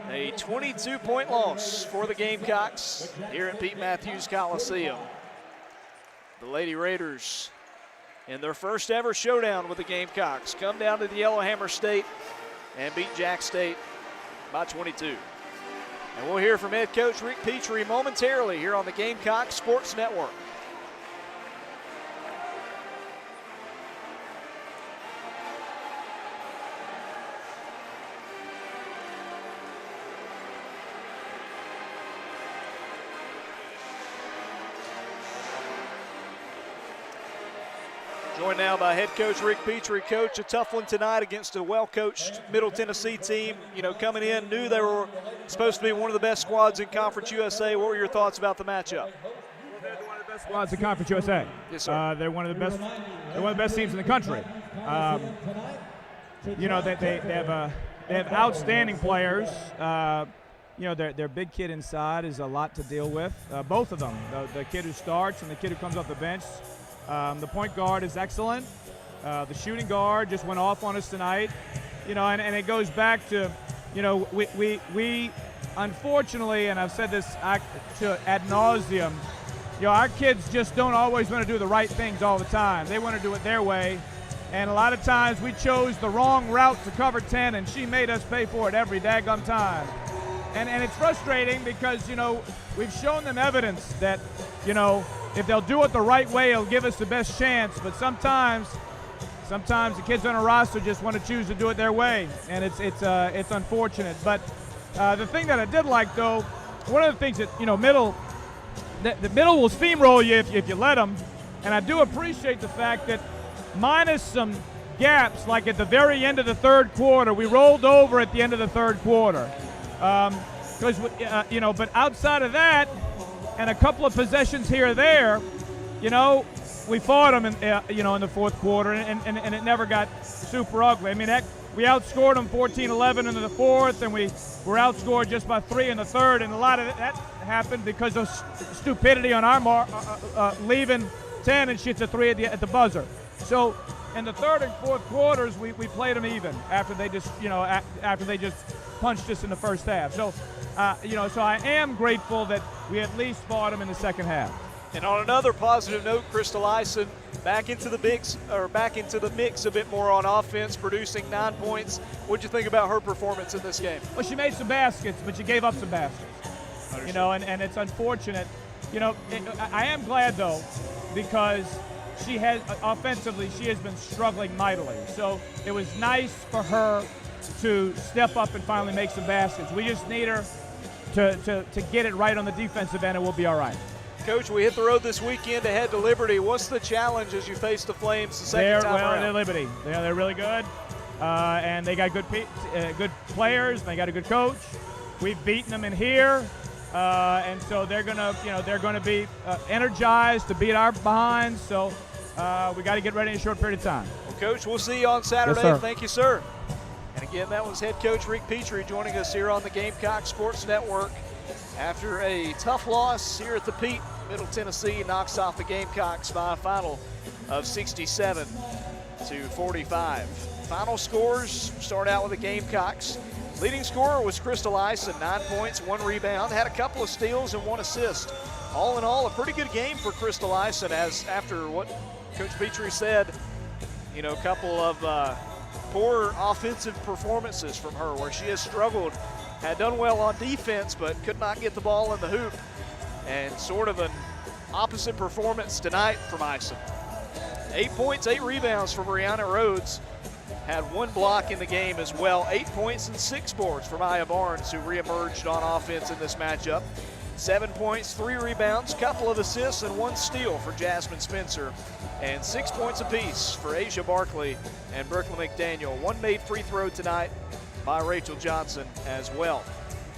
A: A 22-point loss for the Gamecocks here at Pete Matthews Coliseum. The Lady Raiders, in their first ever showdown with the Gamecocks, come down to the Yellowhammer State and beat Jack State by 22. And we'll hear from head coach Rick Petrie momentarily here on the Gamecocks Sports Network. Joined now by head coach Rick Petrie. Coach, a tough one tonight against a well-coached Middle Tennessee team. You know, coming in, knew they were supposed to be one of the best squads in Conference USA. What were your thoughts about the matchup?
C: Well, they're one of the best squads in Conference USA.
A: Yes, sir.
C: They're one of the best. They're one of the best teams in the country. You know, they have outstanding players. You know, their big kid inside is a lot to deal with. Both of them, the kid who starts and the kid who comes off the bench. The point guard is excellent. The shooting guard just went off on us tonight. You know, and it goes back to, you know, we unfortunately, and I've said this ad nauseum, you know, our kids just don't always want to do the right things all the time. They want to do it their way. And a lot of times we chose the wrong route to cover 10, and she made us pay for it every daggum time. And it's frustrating because, you know, we've shown them evidence that, you know, if they'll do it the right way, it'll give us the best chance. But sometimes the kids on a roster just want to choose to do it their way, and it's unfortunate. But the thing that I did like, though, one of the things that, you know, the middle will steamroll you if you let them, and I do appreciate the fact that minus some gaps, like at the very end of the third quarter, we rolled over at the end of the third quarter. Because you know, but outside of that, and a couple of possessions here or there, you know, we fought them in the fourth quarter, and it never got super ugly. I mean, we outscored them 14-11 in the fourth, and we were outscored just by 3 in the third, and a lot of that happened because of stupidity on our leaving 10 and shoots a 3 at the buzzer. So in the third and fourth quarters, we played them even after they just punched us in the first half. So, you know, so I am grateful that we at least fought them in the second half.
A: And on another positive note, Crystal Ison back into the mix a bit more on offense, producing 9 points. What'd you think about her performance in this game?
C: Well, she made some baskets, but she gave up some baskets. You know, and it's unfortunate. You know, I am glad, though, because she has offensively, she has been struggling mightily. So it was nice for her to step up and finally make some baskets. We just need her to get it right on the defensive end, and we'll be all right.
A: Coach, we hit the road this weekend to head to Liberty. What's the challenge as you face the Flames the second time around?
C: They're Liberty. They're really good, and they got good players. And they got a good coach. We've beaten them in here, and so they're gonna be energized to beat our behinds. So we got to get ready in a short period of time.
A: Well, Coach, we'll see you on Saturday.
C: Yes, sir.
A: Thank you, sir. And again, that was head coach Rick Petrie joining us here on the Gamecock Sports Network. After a tough loss here at the Pete, Middle Tennessee knocks off the Gamecocks by a final of 67-45. Final scores start out with the Gamecocks. Leading scorer was Crystal Ison, 9 points, 1 rebound, had a couple of steals and 1 assist. All in all, a pretty good game for Crystal Ison, as after what Coach Petrie said, you know, a couple of poor offensive performances from her where she has struggled. Had done well on defense, but could not get the ball in the hoop. And sort of an opposite performance tonight from Ison. 8 points, 8 rebounds for Brianna Rhodes. Had 1 block in the game as well. 8 points and 6 boards for Maya Barnes, who reemerged on offense in this matchup. 7 points, 3 rebounds, couple of assists, and 1 steal for Jasmine Spencer. And 6 points apiece for Asia Barkley and Brooklyn McDaniel. 1 made free throw tonight by Rachel Johnson as well.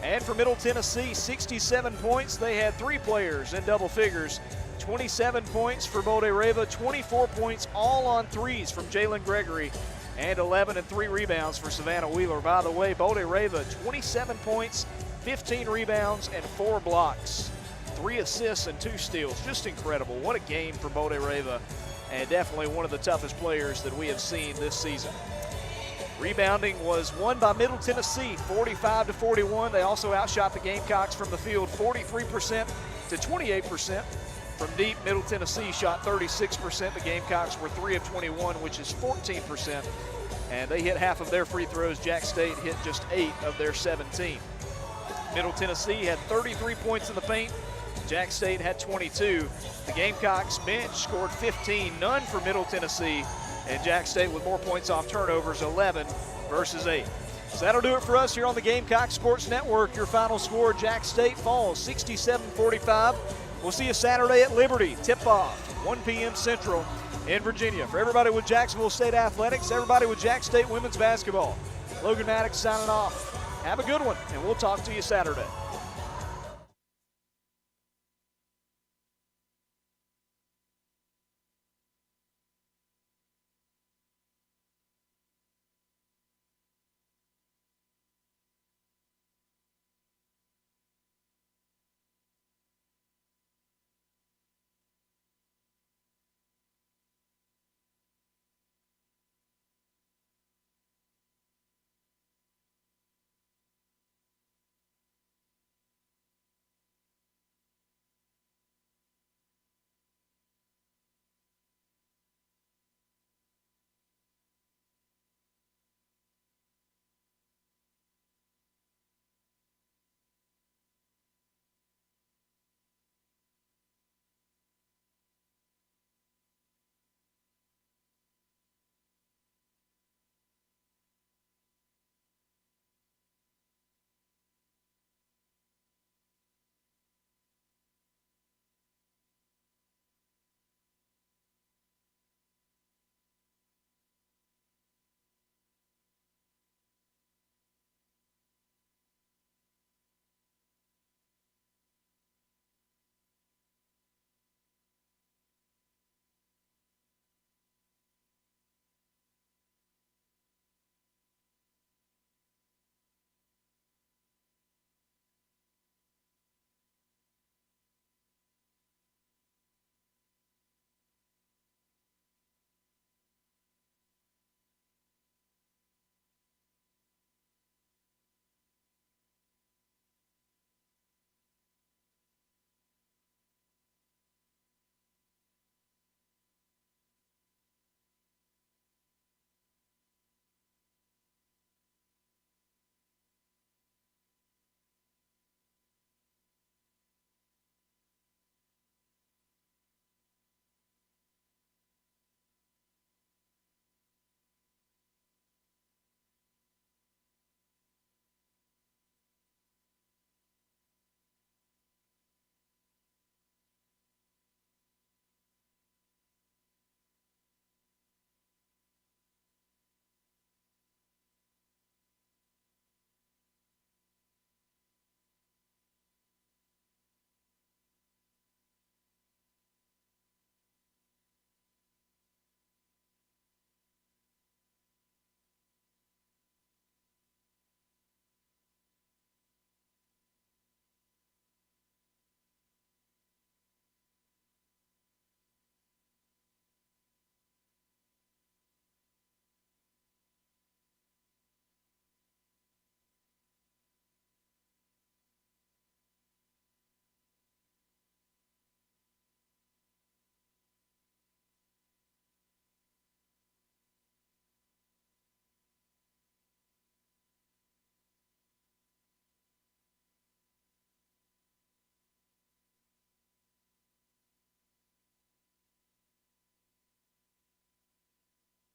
A: And for Middle Tennessee, 67 points. They had 3 players in double figures. 27 points for Bode Reva, 24 points all on threes from Jalen Gregory, and 11 and 3 rebounds for Savannah Wheeler. By the way, Bode Reva, 27 points, 15 rebounds, and 4 blocks. 3 assists and 2 steals. Just incredible. What a game for Bode Reva, and definitely one of the toughest players that we have seen this season. Rebounding was won by Middle Tennessee, 45-41. They also outshot the Gamecocks from the field, 43% to 28%. From deep, Middle Tennessee shot 36%. The Gamecocks were 3 of 21, which is 14%. And they hit half of their free throws. Jack State hit just 8 of their 17. Middle Tennessee had 33 points in the paint. Jack State had 22. The Gamecocks bench scored 15, none for Middle Tennessee. And Jack State with more points off turnovers, 11 versus 8. So that'll do it for us here on the Gamecock Sports Network. Your final score, Jack State falls 67-45. We'll see you Saturday at Liberty. Tip-off, 1 p.m. Central in Virginia. For everybody with Jacksonville State Athletics, everybody with Jack State women's basketball, Logan Maddox signing off. Have a good one, and we'll talk to you Saturday.